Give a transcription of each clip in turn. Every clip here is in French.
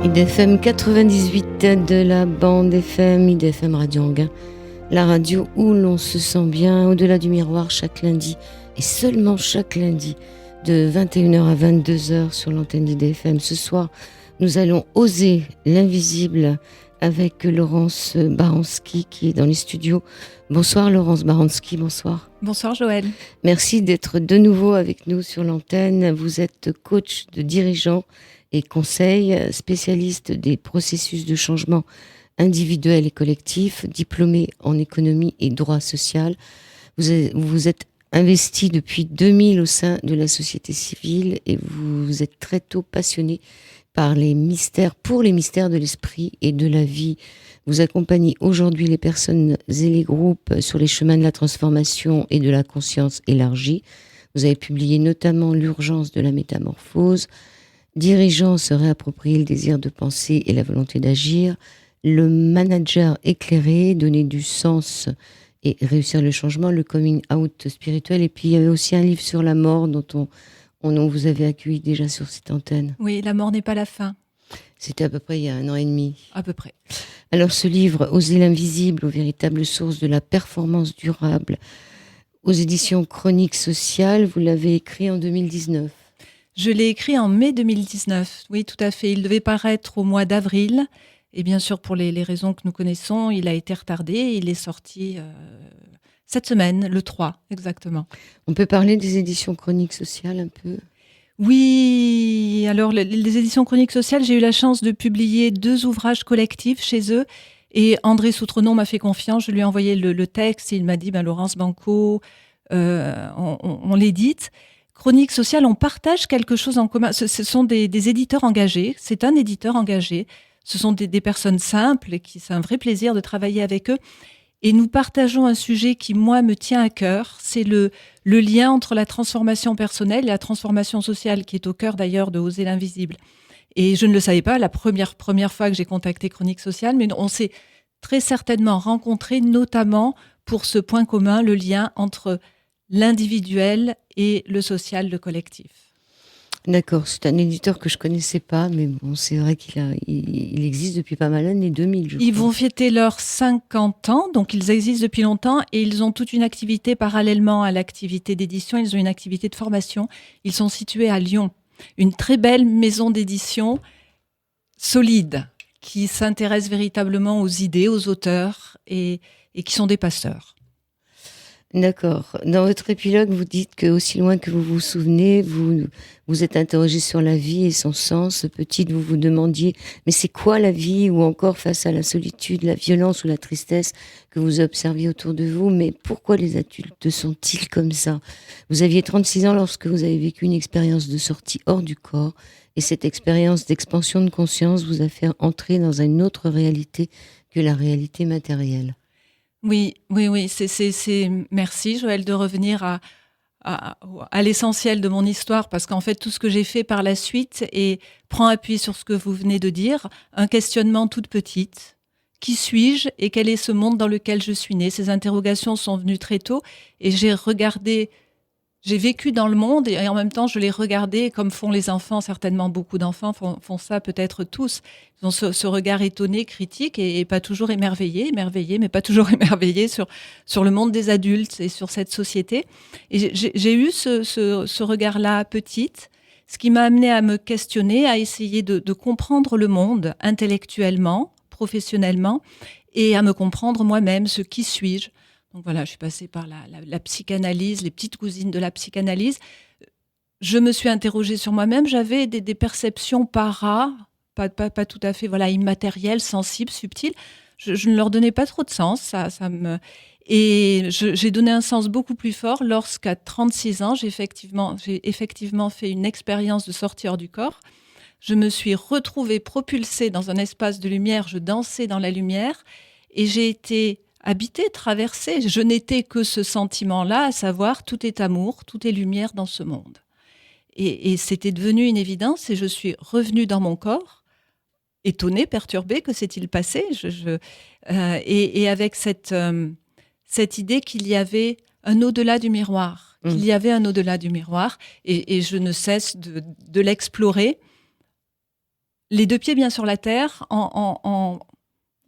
IDFM 98 de la bande FM, IDFM Radio Anguin, la radio où l'on se sent bien, au-delà du miroir, chaque lundi, et seulement chaque lundi, de 21h à 22h sur l'antenne d'IDFM. Ce soir, nous allons oser l'invisible avec Laurence Baranski qui est dans les studios. Bonsoir Laurence Baranski, bonsoir. Bonsoir Joël. Merci d'être de nouveau avec nous sur l'antenne. Vous êtes coach de dirigeants et conseil, spécialiste des processus de changement individuel et collectif, diplômé en économie et droit social. Vous êtes investi depuis 2000 au sein de la société civile et vous êtes très tôt passionné pour les mystères de l'esprit et de la vie. Vous accompagnez aujourd'hui les personnes et les groupes sur les chemins de la transformation et de la conscience élargie. Vous avez publié notamment L'urgence de la métamorphose, Dirigeant se réapproprier le désir de penser et la volonté d'agir, Le manager éclairé, donner du sens et réussir le changement, le coming out spirituel. Et puis il y avait aussi un livre sur la mort dont on vous avait accueilli déjà sur cette antenne. Oui, La mort n'est pas la fin. C'était à peu près il y a 1 an et demi. À peu près. Alors ce livre, Oser l'invisible, aux véritables sources de la performance durable, aux éditions Chroniques Sociales, vous l'avez écrit en 2019. Je l'ai écrit en mai 2019, oui tout à fait. Il devait paraître au mois d'avril et bien sûr pour les raisons que nous connaissons, il a été retardé. Il est sorti cette semaine, le 3 exactement. On peut parler des éditions Chroniques Sociales un peu ? Oui, alors les éditions Chroniques Sociales, j'ai eu la chance de publier 2 ouvrages collectifs chez eux et André Soutrenon m'a fait confiance. Je lui ai envoyé le texte et il m'a dit Laurence Banco, on l'édite. Chroniques Sociales, on partage quelque chose en commun. Ce sont des éditeurs engagés. C'est un éditeur engagé. Ce sont des personnes simples et c'est un vrai plaisir de travailler avec eux. Et nous partageons un sujet qui, moi, me tient à cœur. C'est le lien entre la transformation personnelle et la transformation sociale, qui est au cœur d'ailleurs de Oser l'invisible. Et je ne le savais pas la première fois que j'ai contacté Chroniques Sociales, mais on s'est très certainement rencontrés, notamment pour ce point commun, le lien entre l'individuel et le social, le collectif. D'accord, c'est un éditeur que je connaissais pas, mais bon, c'est vrai il existe depuis pas mal d'années, 2000, Ils vont fêter leurs 50 ans, donc ils existent depuis longtemps et ils ont toute une activité parallèlement à l'activité d'édition. Ils ont une activité de formation. Ils sont situés à Lyon, une très belle maison d'édition solide qui s'intéresse véritablement aux idées, aux auteurs et qui sont des passeurs. D'accord. Dans votre épilogue, vous dites que aussi loin que vous vous souvenez, vous êtes interrogé sur la vie et son sens. Petite, vous vous demandiez, mais c'est quoi la vie? Ou encore face à la solitude, la violence ou la tristesse que vous observiez autour de vous. Mais pourquoi les adultes sont-ils comme ça? Vous aviez 36 ans lorsque vous avez vécu une expérience de sortie hors du corps. Et cette expérience d'expansion de conscience vous a fait entrer dans une autre réalité que la réalité matérielle. Oui. Merci Joël de revenir à l'essentiel de mon histoire, parce qu'en fait tout ce que j'ai fait par la suite prend appui sur ce que vous venez de dire, un questionnement toute petite. Qui suis-je et quel est ce monde dans lequel je suis née? Ces interrogations sont venues très tôt et j'ai vécu dans le monde et en même temps je l'ai regardé comme font les enfants, certainement beaucoup d'enfants font ça, peut-être tous. Ils ont ce regard étonné, critique et pas toujours émerveillé, mais pas toujours émerveillé sur le monde des adultes et sur cette société. Et j'ai eu ce regard-là petite, ce qui m'a amené à me questionner, à essayer de comprendre le monde intellectuellement, professionnellement et à me comprendre moi-même, qui suis-je. Donc voilà, je suis passée par la psychanalyse, les petites cousines de la psychanalyse. Je me suis interrogée sur moi-même. J'avais des perceptions pas tout à fait immatérielles, sensibles, subtiles. Je ne leur donnais pas trop de sens. Et j'ai donné un sens beaucoup plus fort lorsqu'à 36 ans, j'ai effectivement fait une expérience de sortie hors du corps. Je me suis retrouvée propulsée dans un espace de lumière. Je dansais dans la lumière et j'ai été habiter, traverser. Je n'étais que ce sentiment-là, à savoir tout est amour, tout est lumière dans ce monde. Et c'était devenu une évidence et je suis revenue dans mon corps, étonnée, perturbée, que s'est-il passé et avec cette idée qu'il y avait un au-delà du miroir, qu'il y avait un au-delà du miroir et je ne cesse de l'explorer. les deux pieds bien sur la terre. En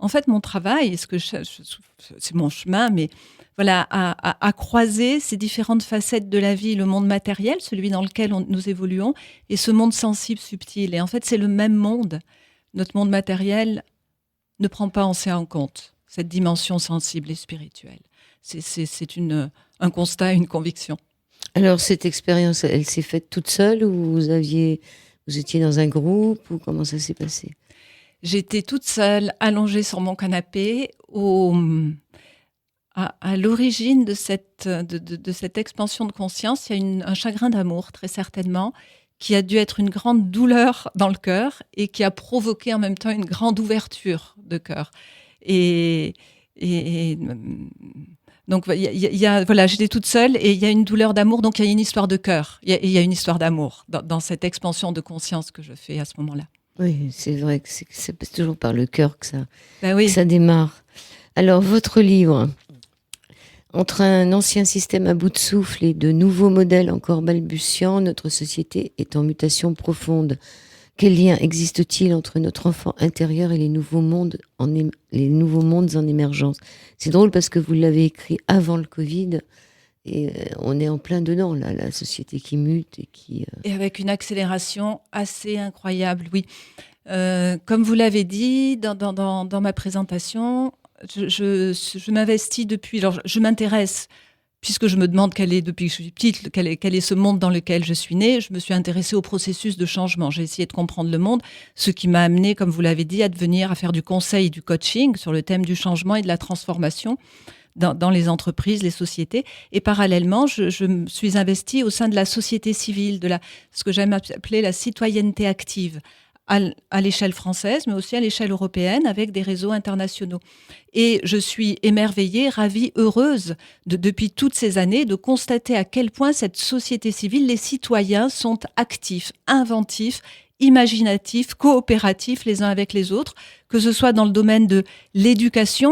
fait, mon travail, c'est mon chemin, mais voilà, à croiser ces différentes facettes de la vie, le monde matériel, celui dans lequel nous évoluons, et ce monde sensible, subtil. Et en fait, c'est le même monde. Notre monde matériel ne prend pas en compte cette dimension sensible et spirituelle. C'est un constat, une conviction. Alors, cette expérience, elle s'est faite toute seule ou vous étiez dans un groupe ou comment ça s'est passé? J'étais toute seule, allongée sur mon canapé. À l'origine de cette expansion de conscience, il y a un chagrin d'amour, très certainement, qui a dû être une grande douleur dans le cœur et qui a provoqué en même temps une grande ouverture de cœur. Donc, voilà, j'étais toute seule et il y a une douleur d'amour, donc il y a une histoire de cœur. Il y a une histoire d'amour dans cette expansion de conscience que je fais à ce moment-là. Oui, c'est vrai que c'est toujours par le cœur que Oui. que ça démarre. Alors, votre livre, entre un ancien système à bout de souffle et de nouveaux modèles encore balbutiants, notre société est en mutation profonde. Quel lien existe-t-il entre notre enfant intérieur et les nouveaux mondes en émergence? C'est drôle parce que vous l'avez écrit avant le Covid et on est en plein dedans, là, la société qui mute et qui... Et avec une accélération assez incroyable, oui. Comme vous l'avez dit dans ma présentation, je m'investis depuis... Alors, je m'intéresse, puisque je me demande depuis que je suis petite, quel est ce monde dans lequel je suis née. Je me suis intéressée au processus de changement. J'ai essayé de comprendre le monde, ce qui m'a amené, comme vous l'avez dit, à faire du conseil et du coaching sur le thème du changement et de la transformation dans les entreprises, les sociétés. Et parallèlement, je me suis investie au sein de la société civile, ce que j'aime appeler la citoyenneté active, à l'échelle française, mais aussi à l'échelle européenne, avec des réseaux internationaux. Et je suis émerveillée, ravie, heureuse, depuis toutes ces années, de constater à quel point cette société civile, les citoyens sont actifs, inventifs, imaginatifs, coopératifs les uns avec les autres, que ce soit dans le domaine de l'éducation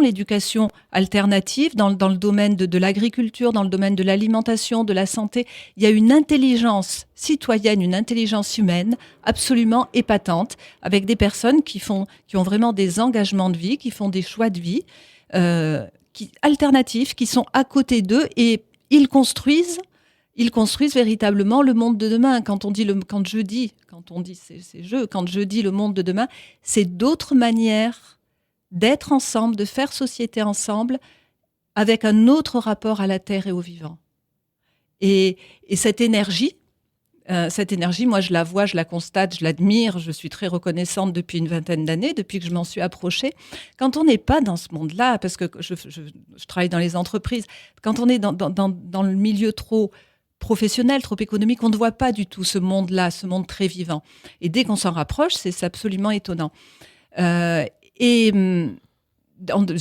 alternative, dans le domaine de l'agriculture, dans le domaine de l'alimentation, de la santé. Il y a une intelligence citoyenne, une intelligence humaine absolument épatante, avec des personnes qui ont vraiment des engagements de vie, qui font des choix de vie alternatifs, qui sont à côté d'eux et ils construisent véritablement le monde de demain. Quand je dis le monde de demain, c'est d'autres manières d'être ensemble, de faire société ensemble, avec un autre rapport à la terre et au vivant. Et cette énergie, moi je la vois, je la constate, je l'admire, je suis très reconnaissante depuis une vingtaine d'années, depuis que je m'en suis approchée. Quand on n'est pas dans ce monde-là, parce que je travaille dans les entreprises, quand on est dans le milieu trop professionnel, trop économique, on ne voit pas du tout ce monde-là, ce monde très vivant. Et dès qu'on s'en rapproche, c'est absolument étonnant. J'ai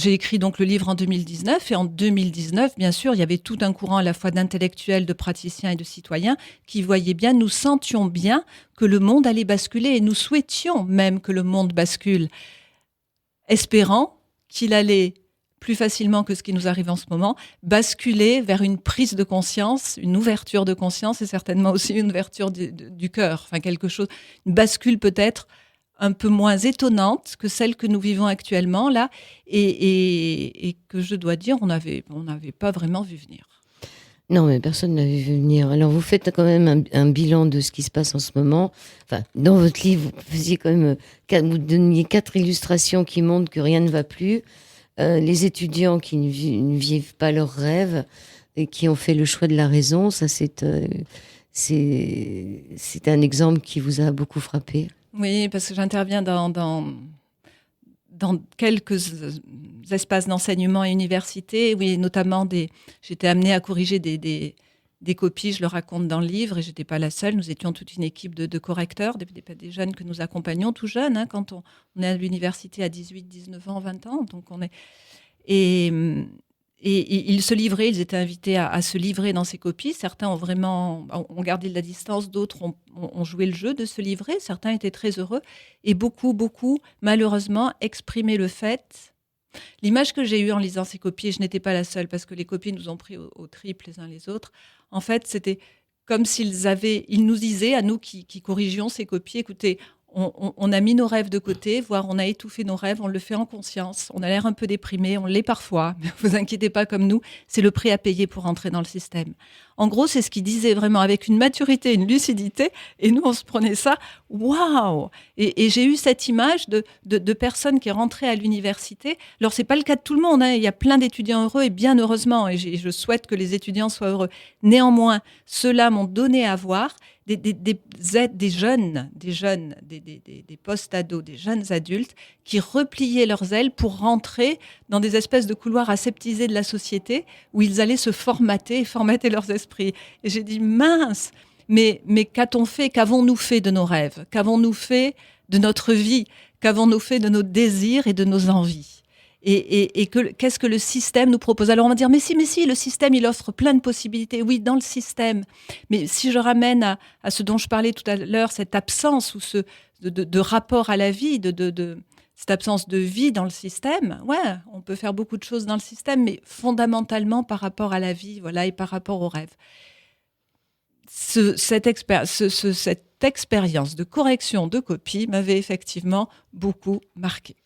écrit donc le livre en 2019, et en 2019, bien sûr, il y avait tout un courant à la fois d'intellectuels, de praticiens et de citoyens qui voyaient bien, nous sentions bien que le monde allait basculer, et nous souhaitions même que le monde bascule, espérant qu'il allait plus facilement que ce qui nous arrive en ce moment, basculer vers une prise de conscience, une ouverture de conscience et certainement aussi une ouverture du cœur. Enfin, une bascule peut-être un peu moins étonnante que celle que nous vivons actuellement là et que je dois dire, on n'avait pas vraiment vu venir. Non, mais personne n'avait vu venir. Alors, vous faites quand même un bilan de ce qui se passe en ce moment. Enfin, dans votre livre, vous donniez 4 illustrations qui montrent que rien ne va plus. Les étudiants qui ne vivent pas leurs rêves et qui ont fait le choix de la raison, ça c'est un exemple qui vous a beaucoup frappé. Oui, parce que j'interviens dans quelques espaces d'enseignement et universités, oui, notamment j'étais amenée à corriger des copies, je le raconte dans le livre, et j'étais pas la seule. Nous étions toute une équipe de correcteurs, des jeunes que nous accompagnons, tout jeunes, hein, quand on est à l'université à 18, 19 ans, 20 ans. Donc et ils se livraient, ils étaient invités à se livrer dans ces copies. Certains ont gardé de la distance, d'autres ont joué le jeu de se livrer. Certains étaient très heureux, et beaucoup, malheureusement, exprimaient le fait. L'image que j'ai eue en lisant ces copies, et je n'étais pas la seule, parce que les copies nous ont pris au triple les uns les autres, en fait, c'était comme ils nous disaient, à nous qui corrigions ces copies, écoutez, on a mis nos rêves de côté, voire on a étouffé nos rêves, on le fait en conscience. On a l'air un peu déprimé, on l'est parfois, mais vous inquiétez pas comme nous, c'est le prix à payer pour entrer dans le système. En gros, c'est ce qu'il disait vraiment avec une maturité, une lucidité, et nous, on se prenait ça, waouh! Et j'ai eu cette image de personnes qui rentraient à l'université. Alors, c'est pas le cas de tout le monde, hein. Il y a plein d'étudiants heureux, et bien heureusement, et je souhaite que les étudiants soient heureux. Néanmoins, ceux-là m'ont donné à voir des jeunes, des post-ados, des jeunes adultes qui repliaient leurs ailes pour rentrer dans des espèces de couloirs aseptisés de la société où ils allaient se formater et formater leurs esprits. Et j'ai dit, mince, mais qu'a-t-on fait, qu'avons-nous fait de nos rêves? Qu'avons-nous fait de notre vie? Qu'avons-nous fait de nos désirs et de nos envies? Et qu'est-ce que le système nous propose? Alors on va dire, mais si, le système, il offre plein de possibilités. Oui, dans le système. Mais si je ramène à ce dont je parlais tout à l'heure, cette absence ou de rapport à la vie, cette absence de vie dans le système, ouais, on peut faire beaucoup de choses dans le système, mais fondamentalement par rapport à la vie, voilà, et par rapport au rêve. Cette expérience de correction de copie m'avait effectivement beaucoup marquée.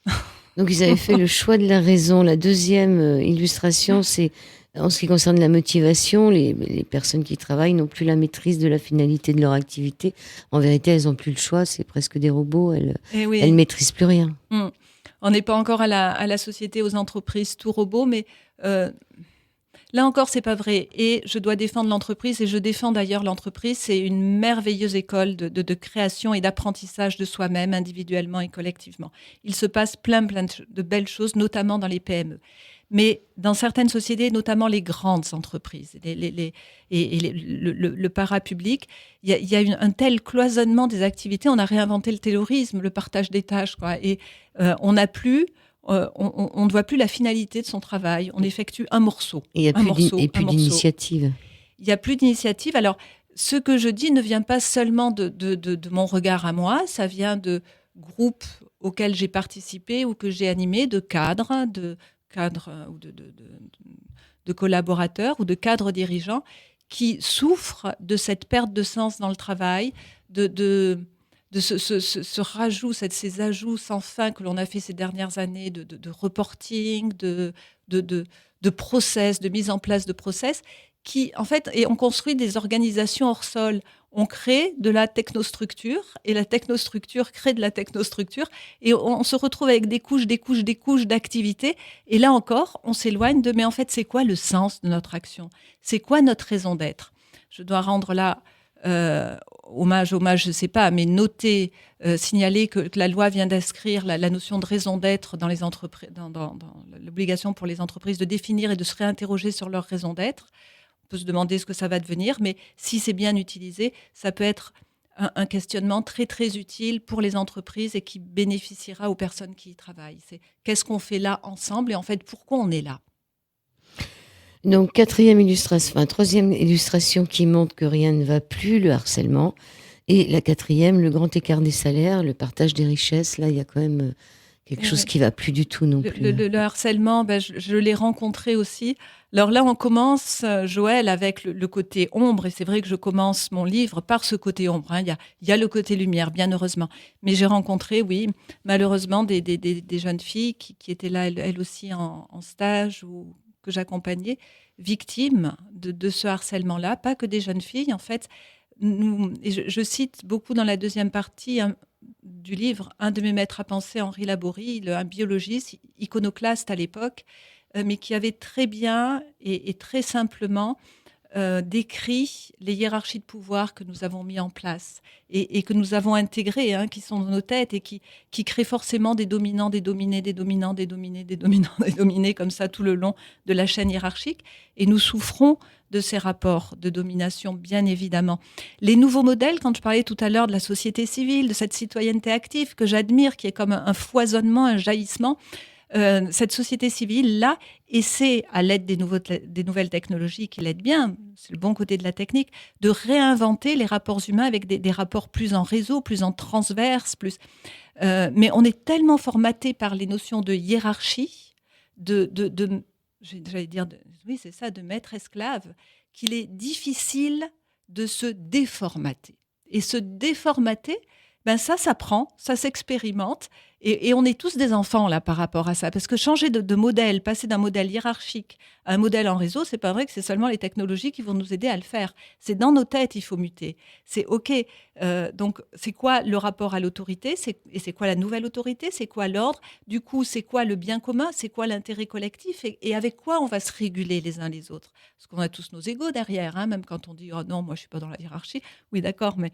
Donc, ils avaient fait le choix de la raison. La deuxième illustration, c'est en ce qui concerne la motivation, les personnes qui travaillent n'ont plus la maîtrise de la finalité de leur activité. En vérité, elles n'ont plus le choix. C'est presque des robots. Elles ne maîtrisent plus rien. On n'est pas encore à la société, aux entreprises, tout robot, mais là encore, c'est pas vrai. Et je dois défendre l'entreprise, et je défends d'ailleurs l'entreprise. C'est une merveilleuse école de création et d'apprentissage de soi-même, individuellement et collectivement. Il se passe plein de belles choses, notamment dans les PME. Mais dans certaines sociétés, notamment les grandes entreprises et le parapublic, il y a un tel cloisonnement des activités. On a réinventé le taylorisme, le partage des tâches, quoi. Et on n'a plus... on ne voit plus la finalité de son travail. On effectue un morceau. Et il n'y a plus d'initiative. Il n'y a plus d'initiative. Alors, ce que je dis ne vient pas seulement de mon regard à moi, ça vient de groupes auxquels j'ai participé ou que j'ai animés, de cadres ou de collaborateurs ou de cadres dirigeants qui souffrent de cette perte de sens dans le travail, de ce rajout, ces ajouts sans fin que l'on a fait ces dernières années de reporting, de process, de mise en place de process, qui, en fait, et on construit des organisations hors sol. On crée de la technostructure, et la technostructure crée de la technostructure, et on se retrouve avec des couches d'activités. Et là encore, on s'éloigne mais en fait, c'est quoi le sens de notre action? C'est quoi notre raison d'être? Je dois rendre là hommage, je ne sais pas, mais noter, signaler que la loi vient d'inscrire la notion de raison d'être dans les entreprises, dans l'obligation pour les entreprises de définir et de se réinterroger sur leur raison d'être. On peut se demander ce que ça va devenir, mais si c'est bien utilisé, ça peut être un questionnement très, très utile pour les entreprises et qui bénéficiera aux personnes qui y travaillent. C'est qu'est-ce qu'on fait là ensemble et en fait, pourquoi on est là? Donc, troisième illustration qui montre que rien ne va plus, le harcèlement. Et la quatrième, le grand écart des salaires, le partage des richesses. Là, il y a quand même quelque chose qui ne va plus du tout non plus. Le harcèlement, je l'ai rencontré aussi. Alors là, on commence, Joël, avec le côté ombre. Et c'est vrai que je commence mon livre par ce côté ombre. Hein. Il y a le côté lumière, bien heureusement. Mais j'ai rencontré, oui, malheureusement, des jeunes filles qui étaient là, elles aussi, en stage ou que j'accompagnais, victimes de ce harcèlement-là. Pas que des jeunes filles, en fait. Et je cite beaucoup dans la deuxième partie du livre, un de mes maîtres à penser, Henri Laborie, un biologiste, iconoclaste à l'époque, mais qui avait très bien et très simplement décrit les hiérarchies de pouvoir que nous avons mis en place et que nous avons intégrées, hein, qui sont dans nos têtes et qui créent forcément des dominants, des dominés, des dominants, des dominés, des dominants, des dominés, comme ça tout le long de la chaîne hiérarchique. Et nous souffrons de ces rapports de domination, bien évidemment. Les nouveaux modèles, quand je parlais tout à l'heure de la société civile, de cette citoyenneté active que j'admire, qui est comme un foisonnement, un jaillissement, cette société civile-là essaie, à l'aide des nouvelles technologies qui l'aident bien, c'est le bon côté de la technique, de réinventer les rapports humains avec des rapports plus en réseau, plus en transverse, mais on est tellement formaté par les notions de hiérarchie, j'allais dire, oui, c'est ça, de maître-esclave, qu'il est difficile de se déformater. Et se déformater, Ben ça s'apprend, ça s'expérimente, et on est tous des enfants là par rapport à ça. Parce que changer de modèle, passer d'un modèle hiérarchique à un modèle en réseau, c'est pas vrai que c'est seulement les technologies qui vont nous aider à le faire. C'est dans nos têtes, il faut muter. C'est OK. Donc, c'est quoi le rapport à l'autorité? Et c'est quoi la nouvelle autorité? C'est quoi l'ordre? Du coup, c'est quoi le bien commun? C'est quoi l'intérêt collectif? Et avec quoi on va se réguler les uns les autres? Parce qu'on a tous nos égos derrière, hein, même quand on dit oh non, moi je suis pas dans la hiérarchie. Oui, d'accord, mais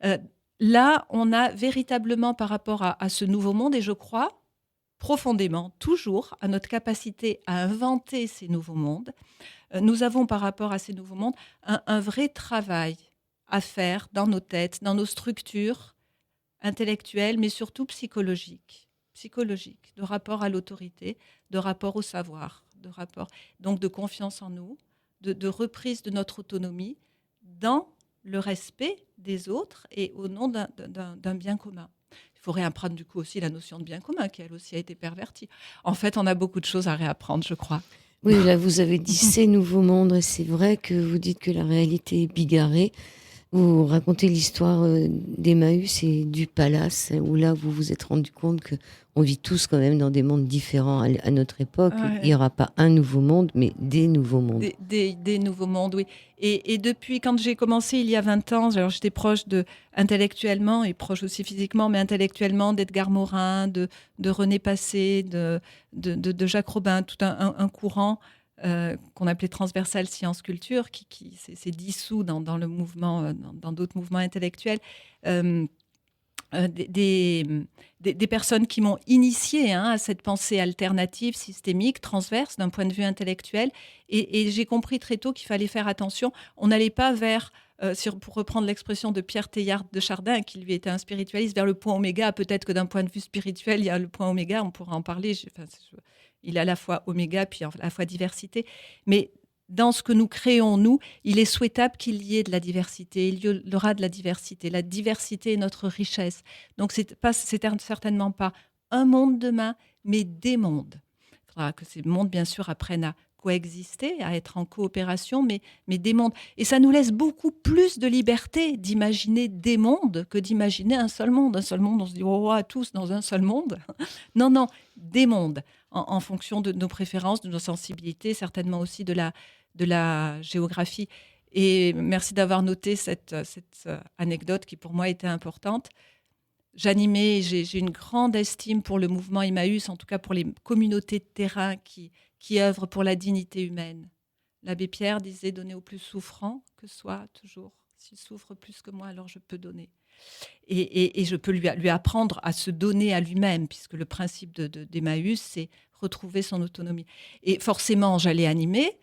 euh, là, on a véritablement par rapport à ce nouveau monde, et je crois profondément, toujours, à notre capacité à inventer ces nouveaux mondes. Nous avons par rapport à ces nouveaux mondes un vrai travail à faire dans nos têtes, dans nos structures intellectuelles, mais surtout psychologiques, de rapport à l'autorité, de rapport au savoir, de rapport donc de confiance en nous, de reprise de notre autonomie dans le respect des autres et au nom d'un bien commun. Il faut réapprendre du coup aussi la notion de bien commun qui elle aussi a été pervertie. En fait, on a beaucoup de choses à réapprendre, je crois. Oui, là, vous avez dit ces nouveaux mondes, et c'est vrai que vous dites que la réalité est bigarrée. Vous racontez l'histoire d'Emmaüs et du palace, où là, vous vous êtes rendu compte que on vit tous quand même dans des mondes différents à notre époque. Ouais. Il n'y aura pas un nouveau monde, mais des nouveaux mondes. Des nouveaux mondes, oui. Et depuis, quand j'ai commencé il y a 20 ans, alors j'étais proche intellectuellement et proche aussi physiquement, mais intellectuellement d'Edgar Morin, de René Passé, de Jacques Robin, tout un courant qu'on appelait transversal science-culture, qui s'est dissous dans le mouvement, dans d'autres mouvements intellectuels. Des personnes qui m'ont initiée à cette pensée alternative, systémique, transverse, d'un point de vue intellectuel. Et j'ai compris très tôt qu'il fallait faire attention. On n'allait pas vers, pour reprendre l'expression de Pierre Teilhard de Chardin, qui lui était un spiritualiste, vers le point oméga. Peut-être que d'un point de vue spirituel, il y a le point oméga, on pourra en parler. Il est à la fois oméga, puis à la fois diversité. Mais dans ce que nous créons, nous, il est souhaitable qu'il y ait de la diversité. Il y aura de la diversité. La diversité est notre richesse. Donc, c'est certainement pas un monde demain, mais des mondes. Il faudra que ces mondes, bien sûr, apprennent à coexister, à être en coopération, mais des mondes. Et ça nous laisse beaucoup plus de liberté d'imaginer des mondes que d'imaginer un seul monde. Un seul monde, on se dit, oh, tous dans un seul monde. Non, non, des mondes, en fonction de nos préférences, de nos sensibilités, certainement aussi de la géographie. Et merci d'avoir noté cette anecdote qui, pour moi, était importante. J'animais, j'ai une grande estime pour le mouvement Emmaüs, en tout cas pour les communautés de terrain qui œuvrent pour la dignité humaine. L'abbé Pierre disait « Donner au plus souffrant que soit toujours. S'il souffre plus que moi, alors je peux donner. » Et je peux lui apprendre à se donner à lui-même, puisque le principe d'Emmaüs, c'est retrouver son autonomie. Et forcément, j'allais animer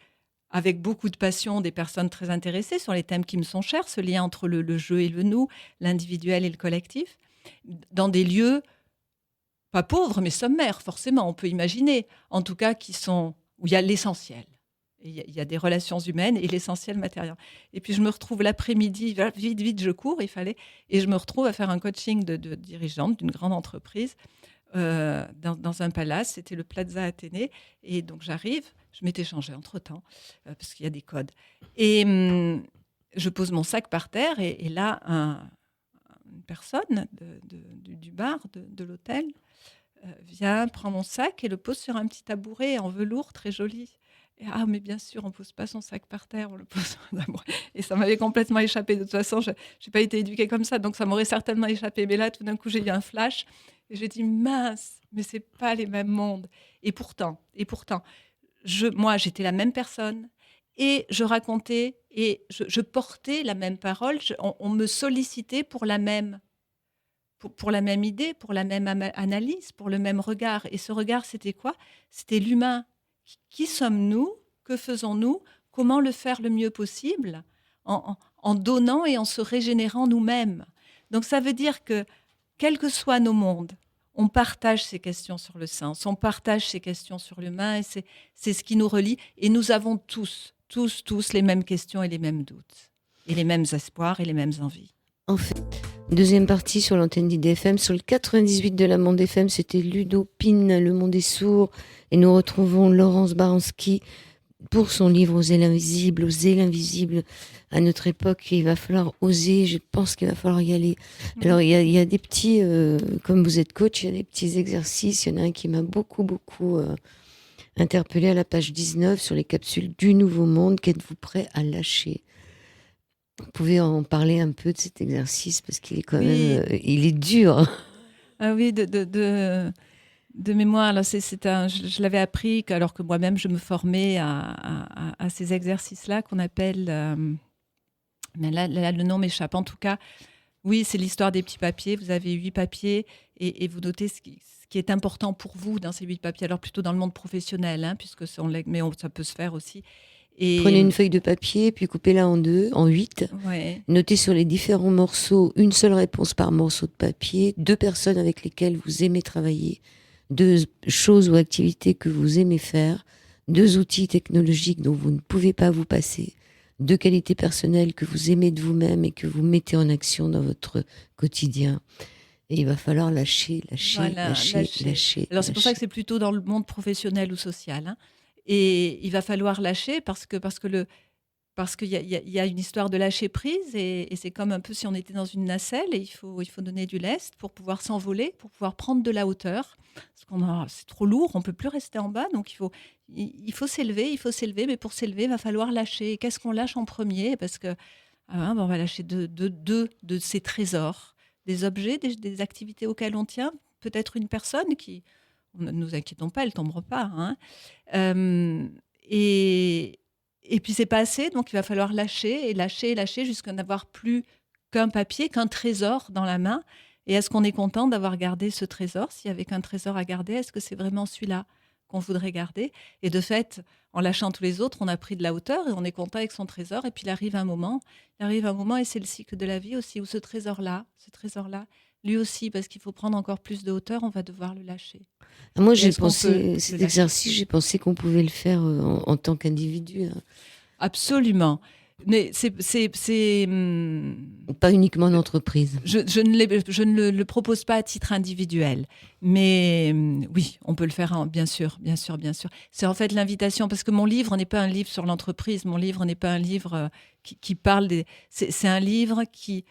avec beaucoup de passion des personnes très intéressées sur les thèmes qui me sont chers, ce lien entre le jeu et le nous, l'individuel et le collectif, dans des lieux pas pauvres, mais sommaires, forcément, on peut imaginer, en tout cas, où il y a l'essentiel. Il y a des relations humaines et l'essentiel matériel. Et puis, je me retrouve l'après-midi, vite, je cours, et je me retrouve à faire un coaching de dirigeante d'une grande entreprise dans un palace, c'était le Plaza Athénée. Et donc, j'arrive, je m'étais changée entre-temps, parce qu'il y a des codes. Et je pose mon sac par terre, et là, une personne du bar, de l'hôtel, vient, prend mon sac et le pose sur un petit tabouret en velours très joli. Et, mais bien sûr, on ne pose pas son sac par terre, on le pose sur un tabouret. Et ça m'avait complètement échappé. De toute façon, je n'ai pas été éduquée comme ça, donc ça m'aurait certainement échappé. Mais là, tout d'un coup, j'ai eu un flash et j'ai dit, mince, mais ce n'est pas les mêmes mondes. Et pourtant, moi, j'étais la même personne et je racontais et je portais la même parole. On me sollicitait pour la même idée, pour la même analyse, pour le même regard. Et ce regard, c'était quoi? C'était l'humain. Qui sommes-nous? Que faisons-nous? Comment le faire le mieux possible? En donnant et en se régénérant nous-mêmes. Donc ça veut dire que, quels que soient nos mondes, on partage ces questions sur le sens, on partage ces questions sur l'humain, et c'est ce qui nous relie. Et nous avons tous les mêmes questions et les mêmes doutes, et les mêmes espoirs et les mêmes envies. En fait, deuxième partie sur l'antenne d'IDFM, sur le 98 de la Monde FM, c'était Ludo Pine, Le Monde est sourd, et nous retrouvons Laurence Baranski, pour son livre Oser l'invisible, à notre époque, il va falloir oser, je pense qu'il va falloir y aller. Alors, il y a des petits, comme vous êtes coach, il y a des petits exercices. Il y en a un qui m'a beaucoup interpellé à la page 19 sur les capsules du Nouveau Monde. Qu'êtes-vous prêt à lâcher? Vous pouvez en parler un peu de cet exercice parce qu'il est quand même, il est dur. Ah oui, de mémoire. Alors je l'avais appris alors que moi-même je me formais à ces exercices-là qu'on appelle. Mais là, le nom m'échappe. En tout cas, oui, c'est l'histoire des petits papiers. Vous avez 8 papiers et vous notez ce qui est important pour vous dans ces 8 papiers. Alors plutôt dans le monde professionnel, hein, puisque ça peut se faire aussi. Prenez une feuille de papier, puis coupez-la en 8. Ouais. Notez sur les différents morceaux une seule réponse par morceau de papier, 2 personnes avec lesquelles vous aimez travailler, 2 choses ou activités que vous aimez faire, 2 outils technologiques dont vous ne pouvez pas vous passer, 2 qualités personnelles que vous aimez de vous-même et que vous mettez en action dans votre quotidien. Et il va falloir lâcher. Alors c'est pour ça que c'est plutôt dans le monde professionnel ou social, hein. Et il va falloir lâcher parce qu'il y a une histoire de lâcher prise et c'est comme un peu si on était dans une nacelle et il faut donner du lest pour pouvoir s'envoler, pour pouvoir prendre de la hauteur. C'est trop lourd, on peut plus rester en bas, donc il faut s'élever, mais pour s'élever, il va falloir lâcher. Et qu'est-ce qu'on lâche en premier? Parce que on va lâcher de ces trésors, des objets, des activités auxquelles on tient, peut-être une personne qui, ne nous inquiétons pas, elle ne tombera pas, hein. Et puis c'est pas assez, donc il va falloir lâcher jusqu'à n'avoir plus qu'un papier, qu'un trésor dans la main. Et est-ce qu'on est content d'avoir gardé ce trésor? S'il y avait qu'un trésor à garder, est-ce que c'est vraiment celui-là qu'on voudrait garder? Et de fait, en lâchant tous les autres, on a pris de la hauteur et on est content avec son trésor. Et puis il arrive un moment, et c'est le cycle de la vie aussi, où ce trésor-là, lui aussi, parce qu'il faut prendre encore plus de hauteur, on va devoir le lâcher. Moi, j'ai pensé, cet exercice, j'ai pensé qu'on pouvait le faire en tant qu'individu. Hein. Absolument. Mais c'est pas uniquement en entreprise. Je ne le propose pas à titre individuel, mais oui, on peut le faire, bien sûr. C'est en fait l'invitation, parce que mon livre n'est pas un livre sur l'entreprise, mon livre n'est pas un livre qui parle des... C'est un livre qui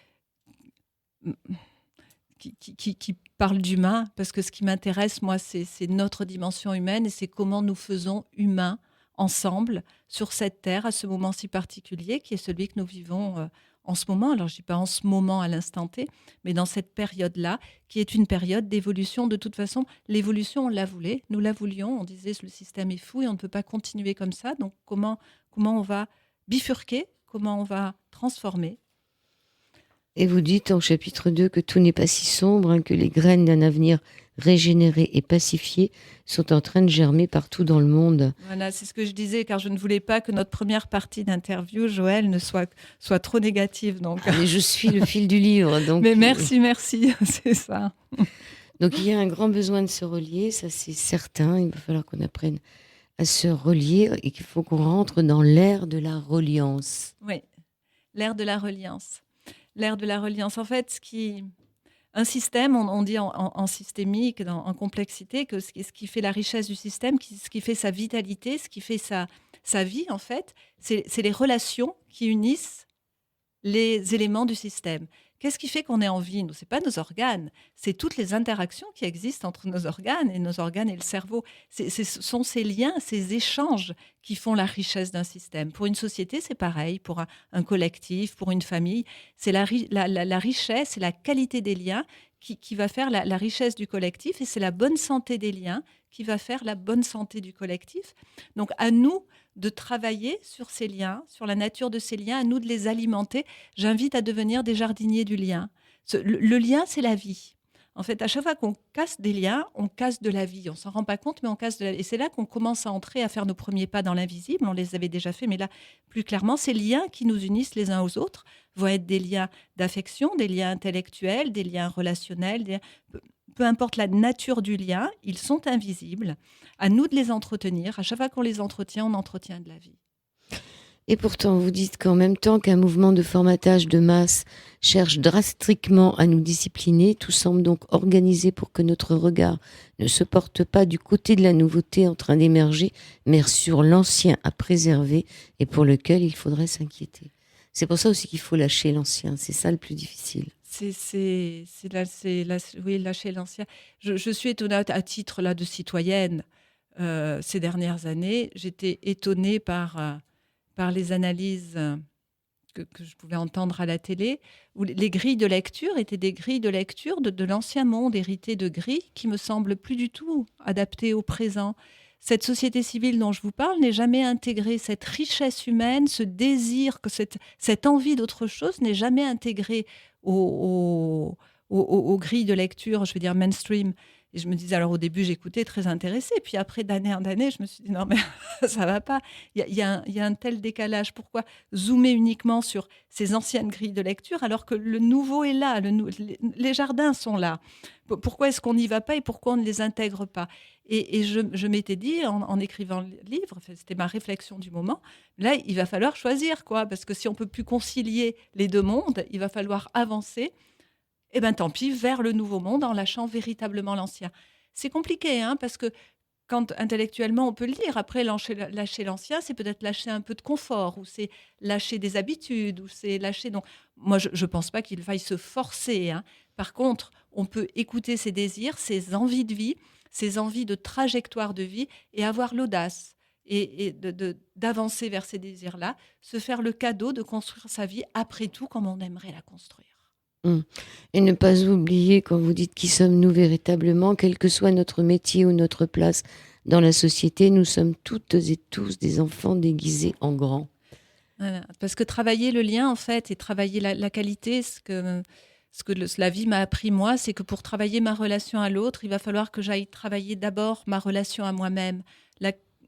parle d'humain, parce que ce qui m'intéresse, moi, c'est notre dimension humaine et c'est comment nous faisons humains ensemble sur cette terre à ce moment si particulier qui est celui que nous vivons en ce moment. Alors je ne dis pas en ce moment à l'instant T, mais dans cette période-là qui est une période d'évolution. De toute façon, l'évolution, on la voulait, nous la voulions, on disait le système est fou et on ne peut pas continuer comme ça. Donc comment on va bifurquer, comment on va transformer? Et vous dites en chapitre 2 que tout n'est pas si sombre, hein, que les graines d'un avenir régénéré et pacifié sont en train de germer partout dans le monde. Voilà, c'est ce que je disais, car je ne voulais pas que notre première partie d'interview, Joël, ne soit trop négative. Donc. Mais je suis le fil du livre. Donc... Mais merci, c'est ça. Donc il y a un grand besoin de se relier, ça c'est certain. Il va falloir qu'on apprenne à se relier et qu'il faut qu'on rentre dans l'ère de la reliance. Oui, l'ère de la reliance. L'ère de la reliance. En fait, un système, on dit en systémique, en complexité, que ce qui fait la richesse du système, ce qui fait sa vitalité, ce qui fait sa vie, en fait, c'est les relations qui unissent les éléments du système. Qu'est-ce qui fait qu'on est en vie? Ce n'est pas nos organes, c'est toutes les interactions qui existent entre nos organes et le cerveau. Ce sont ces liens, ces échanges qui font la richesse d'un système. Pour une société, c'est pareil, pour un collectif, pour une famille. C'est la richesse, c'est la qualité des liens qui va faire la richesse du collectif et c'est la bonne santé des liens qui va faire la bonne santé du collectif. Donc à nous de travailler sur ces liens, sur la nature de ces liens, à nous de les alimenter. J'invite à devenir des jardiniers du lien. Le lien, c'est la vie. En fait, à chaque fois qu'on casse des liens, on casse de la vie. On s'en rend pas compte, mais on casse de la vie. Et c'est là qu'on commence à entrer, à faire nos premiers pas dans l'invisible. On les avait déjà fait, mais là, plus clairement, ces liens qui nous unissent les uns aux autres vont être des liens d'affection, des liens intellectuels, des liens relationnels, peu importe la nature du lien, ils sont invisibles. À nous de les entretenir. À chaque fois qu'on les entretient, on entretient de la vie. Et pourtant, vous dites qu'en même temps qu'un mouvement de formatage de masse cherche drastiquement à nous discipliner, tout semble donc organisé pour que notre regard ne se porte pas du côté de la nouveauté en train d'émerger, mais sur l'ancien à préserver et pour lequel il faudrait s'inquiéter. C'est pour ça aussi qu'il faut lâcher l'ancien, c'est ça le plus difficile. Oui, lâcher l'ancien. Je suis étonnée à titre là de citoyenne. Ces dernières années, j'étais étonnée par les analyses que je pouvais entendre à la télé, où les grilles de lecture étaient des grilles de lecture de l'ancien monde, héritées de grilles qui me semblent plus du tout adaptées au présent. Cette société civile dont je vous parle n'est jamais intégrée. Cette richesse humaine, ce désir, cette envie d'autre chose n'est jamais intégrée aux grilles de lecture, je veux dire mainstream. Et je me disais, alors au début, j'écoutais très intéressée. Puis après, d'année en année, je me suis dit, non, mais ça va pas. Il y a un tel décalage. Pourquoi zoomer uniquement sur ces anciennes grilles de lecture alors que le nouveau est là, les jardins sont là? Pourquoi est-ce qu'on n'y va pas et pourquoi on ne les intègre pas? Et je m'étais dit, en écrivant le livre, c'était ma réflexion du moment, là, il va falloir choisir, quoi. Parce que si on peut plus concilier les deux mondes, il va falloir avancer. Eh bien, tant pis, vers le nouveau monde en lâchant véritablement l'ancien. C'est compliqué, hein, parce que quand intellectuellement on peut le dire, après lâcher l'ancien, c'est peut-être lâcher un peu de confort, ou c'est lâcher des habitudes, ou c'est lâcher. Donc, moi, je ne pense pas qu'il faille se forcer, hein. Par contre, on peut écouter ses désirs, ses envies de vie, ses envies de trajectoire de vie, et avoir l'audace et d'avancer vers ces désirs-là, se faire le cadeau de construire sa vie après tout comme on aimerait la construire. Et ne pas oublier, quand vous dites qui sommes-nous véritablement, quel que soit notre métier ou notre place dans la société, nous sommes toutes et tous des enfants déguisés en grands. Voilà. Parce que travailler le lien, en fait, et travailler la qualité, la vie m'a appris, moi, c'est que pour travailler ma relation à l'autre, il va falloir que j'aille travailler d'abord ma relation à moi-même.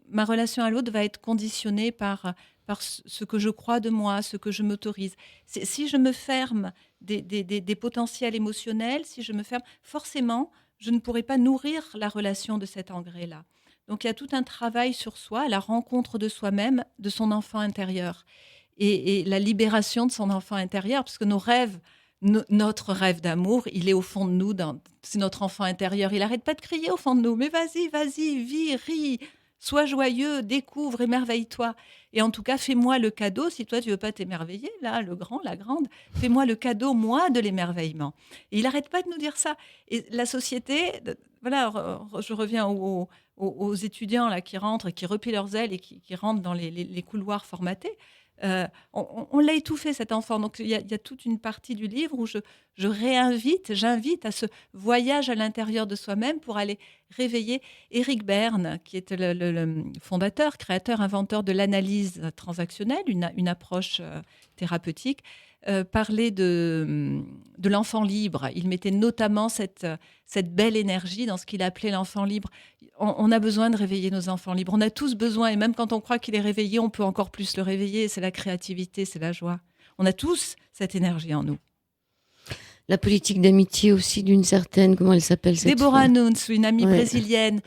Ma relation à l'autre va être conditionnée par ce que je crois de moi, ce que je m'autorise. Si je me ferme des potentiels émotionnels, si je me ferme, forcément, je ne pourrai pas nourrir la relation de cet engrais-là. Donc, il y a tout un travail sur soi, la rencontre de soi-même, de son enfant intérieur, et la libération de son enfant intérieur, parce que nos rêves, notre rêve d'amour, il est au fond de nous, c'est notre enfant intérieur. Il n'arrête pas de crier au fond de nous, mais vas-y, vis, ris, sois joyeux, découvre, émerveille-toi. Et en tout cas, fais-moi le cadeau, si toi tu veux pas t'émerveiller, là, le grand, la grande, fais-moi le cadeau, moi, de l'émerveillement. Et il n'arrête pas de nous dire ça. Et la société, voilà, je reviens aux étudiants là, qui rentrent, qui replient leurs ailes et qui rentrent dans les couloirs formatés. On l'a étouffé, cet enfant. Donc, il y a toute une partie du livre où j'invite à ce voyage à l'intérieur de soi-même pour aller réveiller. Éric Berne, qui est le fondateur, créateur, inventeur de l'analyse transactionnelle, une approche thérapeutique, parlait de l'enfant libre. Il mettait notamment cette belle énergie dans ce qu'il appelait l'enfant libre. On a besoin de réveiller nos enfants libres. On a tous besoin, et même quand on croit qu'il est réveillé, on peut encore plus le réveiller. C'est la créativité, c'est la joie. On a tous cette énergie en nous. La politique d'amitié aussi d'une certaine, comment elle s'appelle cette Deborah Nunes, une amie brésilienne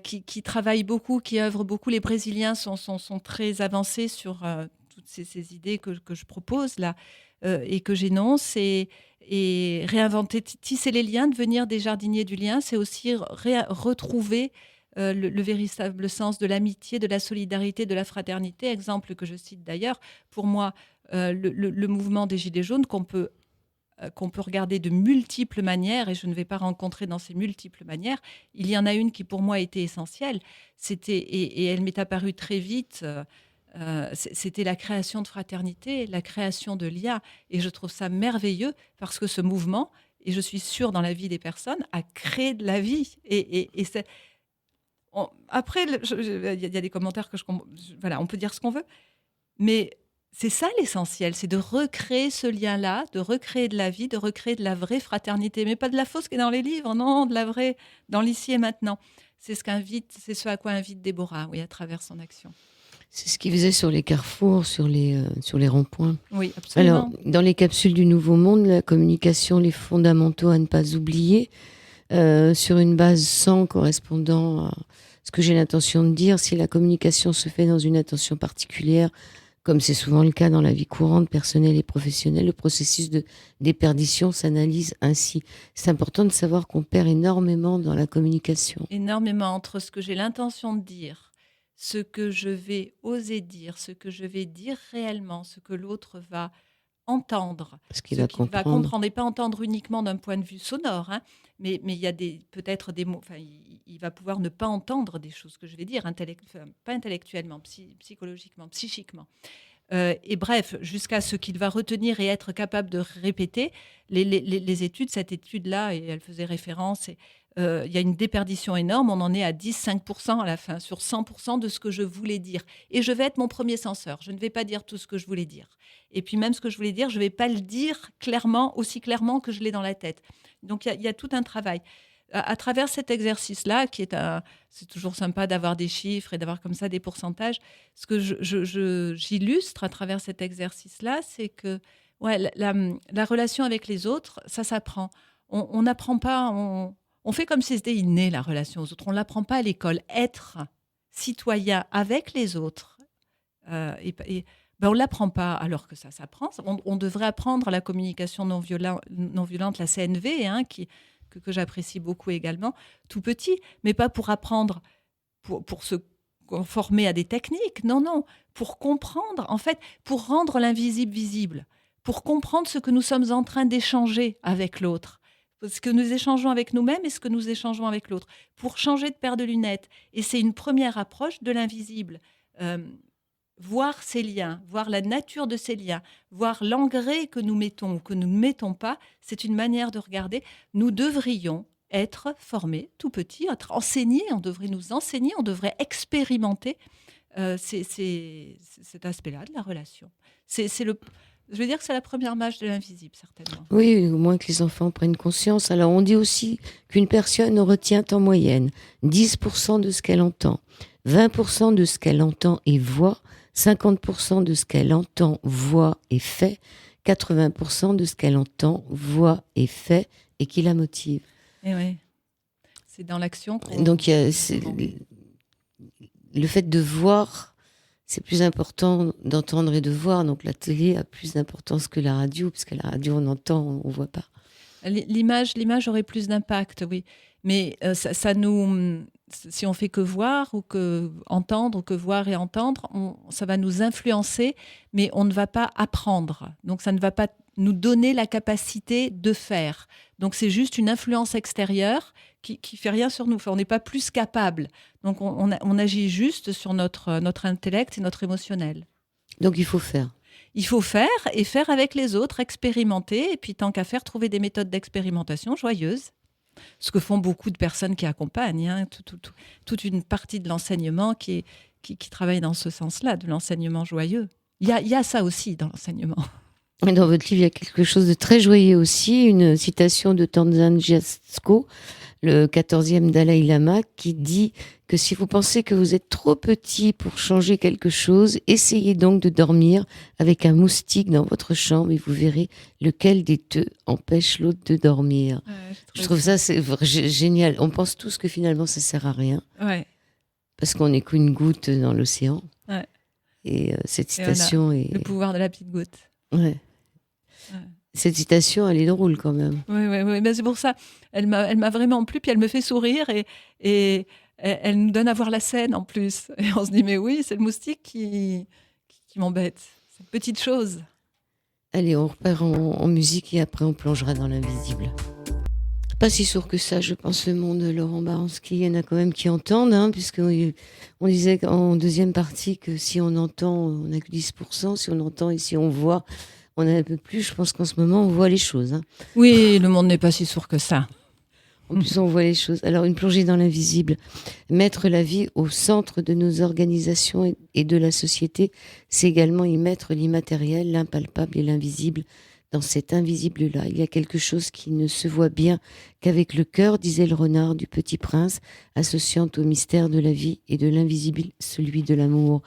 qui travaille beaucoup, qui œuvre beaucoup. Les Brésiliens sont très avancés sur toutes ces idées que je propose là et que j'énonce. Et réinventer, tisser les liens, devenir des jardiniers du lien, c'est aussi retrouver le véritable sens de l'amitié, de la solidarité, de la fraternité. Exemple que je cite d'ailleurs, pour moi, le mouvement des Gilets jaunes qu'on peut regarder de multiples manières, et je ne vais pas rencontrer dans ces multiples manières. Il y en a une qui pour moi a été essentielle, et elle m'est apparue très vite. C'était la création de fraternité, la création de liens. Et je trouve ça merveilleux parce que ce mouvement, et je suis sûre dans la vie des personnes, a créé de la vie. Après, il y a des commentaires voilà, on peut dire ce qu'on veut, mais c'est ça l'essentiel, c'est de recréer ce lien-là, de recréer de la vie, de recréer de la vraie fraternité, mais pas de la fausse qui est dans les livres, non, de la vraie, dans l'ici et maintenant. C'est ce à quoi invite Déborah, oui, à travers son action. C'est ce qu'il faisait sur les carrefours, sur les ronds-points. Oui, absolument. Alors, dans les capsules du Nouveau Monde, la communication, les fondamentaux à ne pas oublier, sur une base 100 correspondant à ce que j'ai l'intention de dire, si la communication se fait dans une attention particulière, Comme c'est souvent le cas dans la vie courante, personnelle et professionnelle, le processus de déperdition s'analyse ainsi. C'est important de savoir qu'on perd énormément dans la communication. Énormément entre ce que j'ai l'intention de dire, ce que je vais oser dire, ce que je vais dire réellement, ce que l'autre va entendre, Ce qu'il ce va qu'il va comprendre. comprendre, et pas entendre uniquement d'un point de vue sonore, hein, mais il y a peut-être des mots, il va pouvoir ne pas entendre des choses que je vais dire, pas intellectuellement, psychologiquement, psychiquement. Et bref, jusqu'à ce qu'il va retenir et être capable de répéter. Les études, cette étude-là, et elle faisait référence, il y a une déperdition énorme, on en est à 10-5% à la fin, sur 100% de ce que je voulais dire. Et je vais être mon premier censeur, je ne vais pas dire tout ce que je voulais dire. Et puis même ce que je voulais dire, je ne vais pas le dire clairement, aussi clairement que je l'ai dans la tête. Donc il y a tout un travail. À travers cet exercice-là, c'est toujours sympa d'avoir des chiffres et d'avoir comme ça des pourcentages, ce que j'illustre à travers cet exercice-là, c'est que la relation avec les autres, ça s'apprend. On n'apprend pas, on fait comme si c'était inné, la relation aux autres. On ne l'apprend pas à l'école. Être citoyen avec les autres, on ne l'apprend pas, alors que ça s'apprend. On devrait apprendre la communication non violente, la CNV, hein, que j'apprécie beaucoup également, tout petit, mais pas pour apprendre, pour se former à des techniques, non, pour comprendre, en fait, pour rendre l'invisible visible, pour comprendre ce que nous sommes en train d'échanger avec l'autre, ce que nous échangeons avec nous-mêmes et ce que nous échangeons avec l'autre, pour changer de paire de lunettes. Et c'est une première approche de l'invisible. Voir ces liens, voir la nature de ces liens, voir l'engrais que nous mettons ou que nous ne mettons pas, c'est une manière de regarder. Nous devrions être formés tout petits, être enseignés, on devrait nous enseigner, on devrait expérimenter cet aspect-là de la relation. Je veux dire que c'est la première marche de l'invisible, certainement. Oui, au moins que les enfants prennent conscience. Alors, on dit aussi qu'une personne retient en moyenne 10% de ce qu'elle entend, 20% de ce qu'elle entend et voit, 50% de ce qu'elle entend, voit et fait, 80% de ce qu'elle entend, voit et fait et qui la motive. Et oui, c'est dans l'action qu'on... Donc, le fait de voir, c'est plus important d'entendre et de voir. Donc, la télé a plus d'importance que la radio, parce qu'à la radio, on entend, on ne voit pas. L'image aurait plus d'impact, oui. Mais si on fait que voir ou que entendre, ou que voir et entendre, ça va nous influencer, mais on ne va pas apprendre. Donc ça ne va pas nous donner la capacité de faire. Donc c'est juste une influence extérieure qui fait rien sur nous. Enfin, on n'est pas plus capable. Donc on agit juste sur notre intellect et notre émotionnel. Donc il faut faire. Il faut faire, et faire avec les autres, expérimenter, et puis tant qu'à faire, trouver des méthodes d'expérimentation joyeuses. Ce que font beaucoup de personnes qui accompagnent, hein, toute une partie de l'enseignement qui travaille dans ce sens-là, de l'enseignement joyeux. Il y a ça aussi dans l'enseignement. Dans votre livre, il y a quelque chose de très joyeux aussi, une citation de Tenzin Gyatso, le 14e Dalai Lama, qui dit que si vous pensez que vous êtes trop petit pour changer quelque chose, essayez donc de dormir avec un moustique dans votre chambre et vous verrez lequel des deux empêche l'autre de dormir. Ouais, je trouve ça c'est génial. On pense tous que finalement ça sert à rien. Ouais. Parce qu'on n'est qu'une goutte dans l'océan. Ouais. Et cette citation est... Le pouvoir de la petite goutte. Ouais. Cette citation, elle est drôle quand même. Oui. Ben c'est pour ça. Elle m'a vraiment plu, puis elle me fait sourire et elle nous donne à voir la scène en plus. Et on se dit, mais oui, c'est le moustique qui m'embête. C'est une petite chose. Allez, on repart en musique et après on plongera dans l'invisible. Pas si sourd que ça, je pense, le monde de Laurent Baranski. Il y en a quand même qui entendent, hein, puisqu'on disait en deuxième partie que si on entend, on n'a que 10%. Si on entend et si on voit, on a un peu plus. Je pense qu'en ce moment, on voit les choses. Hein. Oui, le monde n'est pas si sourd que ça. En plus, on voit les choses. Alors, une plongée dans l'invisible. Mettre la vie au centre de nos organisations et de la société, c'est également y mettre l'immatériel, l'impalpable et l'invisible. Dans cet invisible-là, il y a quelque chose qui ne se voit bien qu'avec le cœur, disait le renard du Petit Prince, associant au mystère de la vie et de l'invisible celui de l'amour.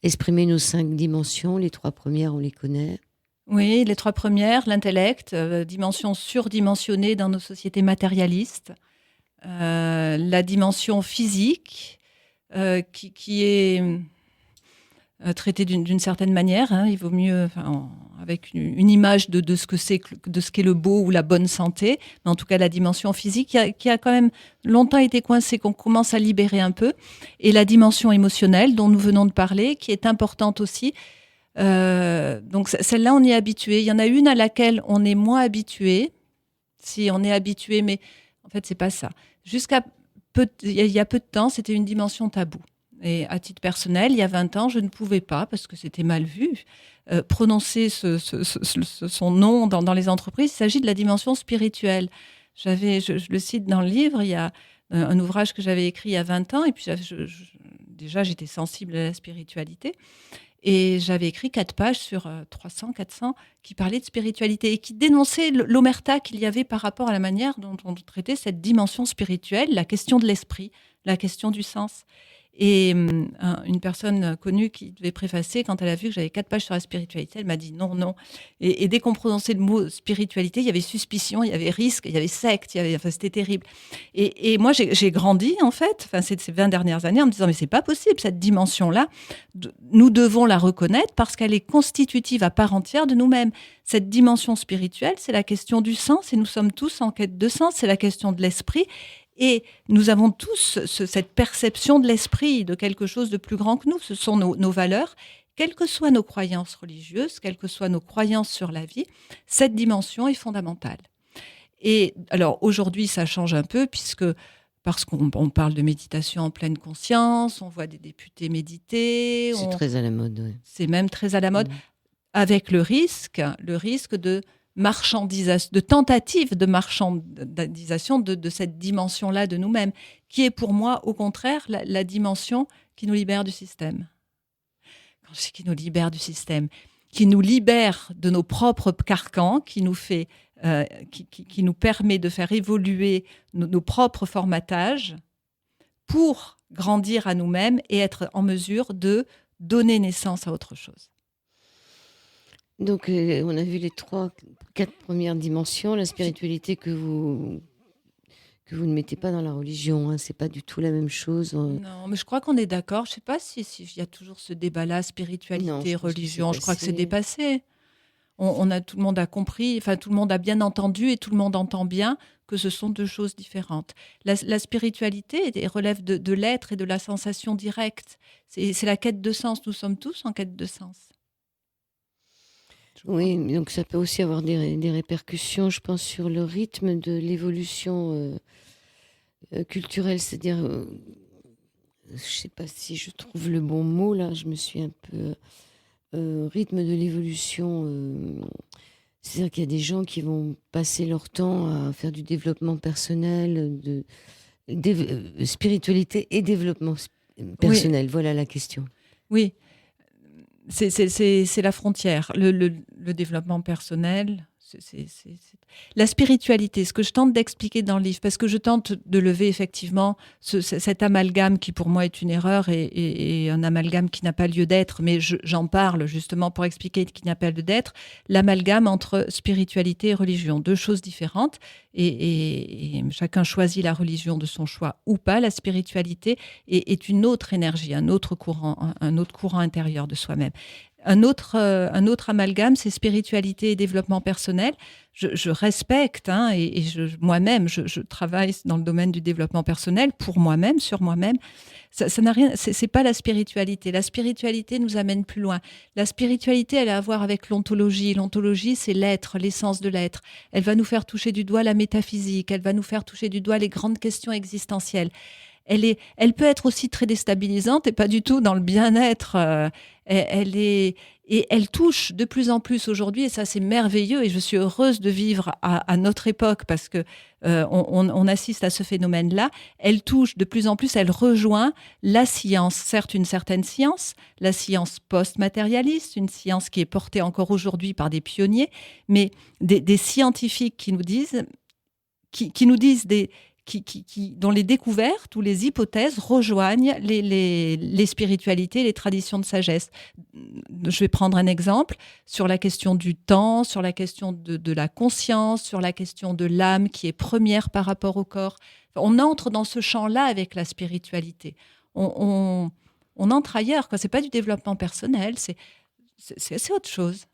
Exprimer nos 5 dimensions, les 3 premières, on les connaît. Oui, les 3 premières, l'intellect, dimension surdimensionnée dans nos sociétés matérialistes, la dimension physique, qui est traiter d'une certaine manière. Hein. Il vaut mieux, avec une image de ce qu'est le beau ou la bonne santé, mais en tout cas la dimension physique qui a quand même longtemps été coincée, qu'on commence à libérer un peu, et la dimension émotionnelle dont nous venons de parler, qui est importante aussi. Donc celle-là, on y est habitué. Il y en a une à laquelle on est moins habitué. Si on est habitué, mais en fait, c'est pas ça. Il y a peu de temps, c'était une dimension taboue. Et à titre personnel, il y a 20 ans, je ne pouvais pas, parce que c'était mal vu, prononcer son nom dans les entreprises. Il s'agit de la dimension spirituelle. Je le cite dans le livre, il y a un ouvrage que j'avais écrit il y a 20 ans, et puis déjà, j'étais sensible à la spiritualité. Et j'avais écrit 4 pages sur 300, 400 qui parlaient de spiritualité et qui dénonçaient l'omerta qu'il y avait par rapport à la manière dont on traitait cette dimension spirituelle, la question de l'esprit, la question du sens. Et une personne connue qui devait préfacer, quand elle a vu que j'avais 4 pages sur la spiritualité, elle m'a dit non, non. Et dès qu'on prononçait le mot spiritualité, il y avait suspicion, il y avait risque, il y avait secte, c'était terrible. Et moi, j'ai grandi, en fait, ces 20 dernières années, en me disant, mais c'est pas possible, cette dimension-là, nous devons la reconnaître parce qu'elle est constitutive à part entière de nous-mêmes. Cette dimension spirituelle, c'est la question du sens, et nous sommes tous en quête de sens, c'est la question de l'esprit. Et nous avons tous cette perception de l'esprit, de quelque chose de plus grand que nous. Ce sont nos valeurs, quelles que soient nos croyances religieuses, quelles que soient nos croyances sur la vie, cette dimension est fondamentale. Et alors aujourd'hui, ça change un peu parce qu'on parle de méditation en pleine conscience, on voit des députés méditer. C'est très à la mode, oui. C'est même très à la mode, avec le risque de tentative de marchandisation de cette dimension-là de nous-mêmes, qui est pour moi, au contraire, la dimension qui nous libère du système. Quand je dis qui nous libère du système, qui nous libère de nos propres carcans, qui nous permet de faire évoluer nos propres formatages pour grandir à nous-mêmes et être en mesure de donner naissance à autre chose. Donc, on a vu les 4 premières dimensions, la spiritualité que vous ne mettez pas dans la religion, hein, c'est pas du tout la même chose. Non, mais je crois qu'on est d'accord. Je sais pas si il y a toujours ce débat-là, spiritualité, religion. Je crois que c'est dépassé. Tout le monde a compris, tout le monde a bien entendu et tout le monde entend bien que ce sont 2 choses différentes. La spiritualité relève de l'être et de la sensation directe. C'est la quête de sens. Nous sommes tous en quête de sens. Oui, donc ça peut aussi avoir des répercussions, je pense, sur le rythme de l'évolution culturelle. C'est-à-dire, je ne sais pas si je trouve le bon mot, là, je me suis un peu... rythme de l'évolution, c'est-à-dire qu'il y a des gens qui vont passer leur temps à faire du développement personnel, spiritualité et développement personnel. Oui. Voilà la question. Oui. C'est la frontière. Le développement personnel, la spiritualité, ce que je tente d'expliquer dans le livre, parce que je tente de lever effectivement cet amalgame qui pour moi est une erreur et un amalgame qui n'a pas lieu d'être, mais j'en parle justement pour expliquer qu'il n'a pas lieu d'être, l'amalgame entre spiritualité et religion, 2 choses différentes, et chacun choisit la religion de son choix ou pas. La spiritualité est une autre énergie, un autre courant intérieur de soi-même. Un autre amalgame, c'est spiritualité et développement personnel. Je respecte, et moi-même, je travaille dans le domaine du développement personnel pour moi-même, sur moi-même. Ça n'a rien. C'est pas la spiritualité. La spiritualité nous amène plus loin. La spiritualité, elle a à voir avec l'ontologie. L'ontologie, c'est l'être, l'essence de l'être. Elle va nous faire toucher du doigt la métaphysique. Elle va nous faire toucher du doigt les grandes questions existentielles. Elle peut être aussi très déstabilisante et pas du tout dans le bien-être. Elle touche de plus en plus aujourd'hui, et ça c'est merveilleux, et je suis heureuse de vivre à notre époque parce que on assiste à ce phénomène-là. Elle touche de plus en plus, elle rejoint la science, certes une certaine science, la science post-matérialiste, une science qui est portée encore aujourd'hui par des pionniers, mais des scientifiques qui nous disent dont les découvertes ou les hypothèses rejoignent les spiritualités, les traditions de sagesse. Je vais prendre un exemple sur la question du temps, sur la question de la conscience, sur la question de l'âme qui est première par rapport au corps. On entre dans ce champ-là avec la spiritualité. On on entre ailleurs, quoi. C'est pas du développement personnel, c'est autre chose.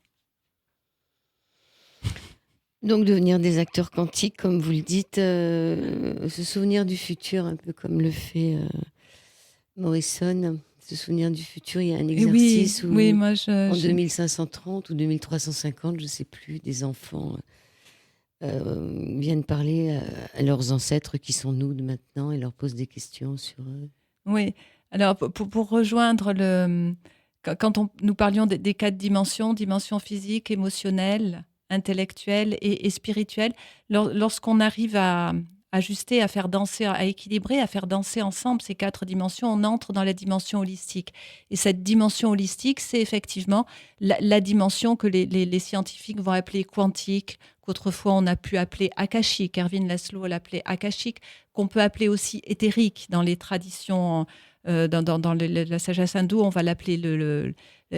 Donc devenir des acteurs quantiques, comme vous le dites, se souvenir du futur, un peu comme le fait Morrison. Se souvenir du futur, il y a un Et oui, exercice oui, où moi en 2530 ou 2350, je ne sais plus, des enfants viennent parler à leurs ancêtres qui sont nous de maintenant et leur posent des questions sur eux. Oui, alors pour rejoindre quand nous parlions des quatre dimensions, dimension physique, émotionnelle, intellectuelle et spirituelle, lorsqu'on arrive à ajuster, à faire danser, à équilibrer, à faire danser ensemble ces quatre dimensions, on entre dans la dimension holistique. Et cette dimension holistique, c'est effectivement la dimension que les scientifiques vont appeler quantique, qu'autrefois on a pu appeler akashique. Erwin Laszlo l'appelait akashique, qu'on peut appeler aussi éthérique dans les traditions, dans la sagesse hindoue, on va l'appeler le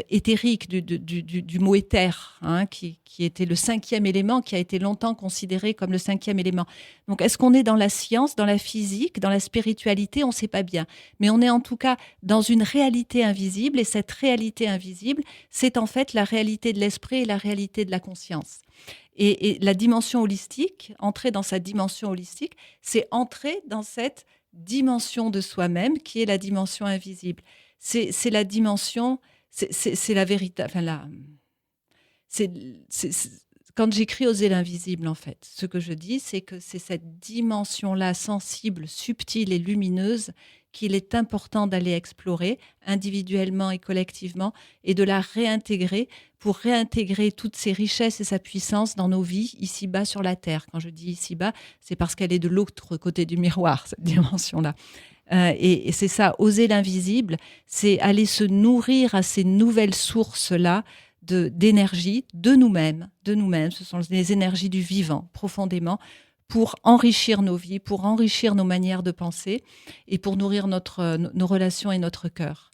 éthérique du mot éther, hein, qui était le cinquième élément, qui a été longtemps considéré comme le cinquième élément. Donc, est-ce qu'on est dans la science, dans la physique, dans la spiritualité? On ne sait pas bien. Mais on est en tout cas dans une réalité invisible, et cette réalité invisible, c'est en fait la réalité de l'esprit et la réalité de la conscience. Et la dimension holistique, entrer dans sa dimension holistique, c'est entrer dans cette dimension de soi-même qui est la dimension invisible. C'est la dimension, c'est la vérité. Enfin, quand j'écris Oser l'invisible, en fait, ce que je dis, c'est que c'est cette dimension-là sensible, subtile et lumineuse qu'il est important d'aller explorer individuellement et collectivement et de la réintégrer pour réintégrer toutes ses richesses et sa puissance dans nos vies ici-bas sur la Terre. Quand je dis ici-bas, c'est parce qu'elle est de l'autre côté du miroir, cette dimension-là. Et c'est ça, oser l'invisible, c'est aller se nourrir à ces nouvelles sources-là d'énergie de nous-mêmes. Ce sont les énergies du vivant, profondément, pour enrichir nos vies, pour enrichir nos manières de penser et pour nourrir nos relations et notre cœur.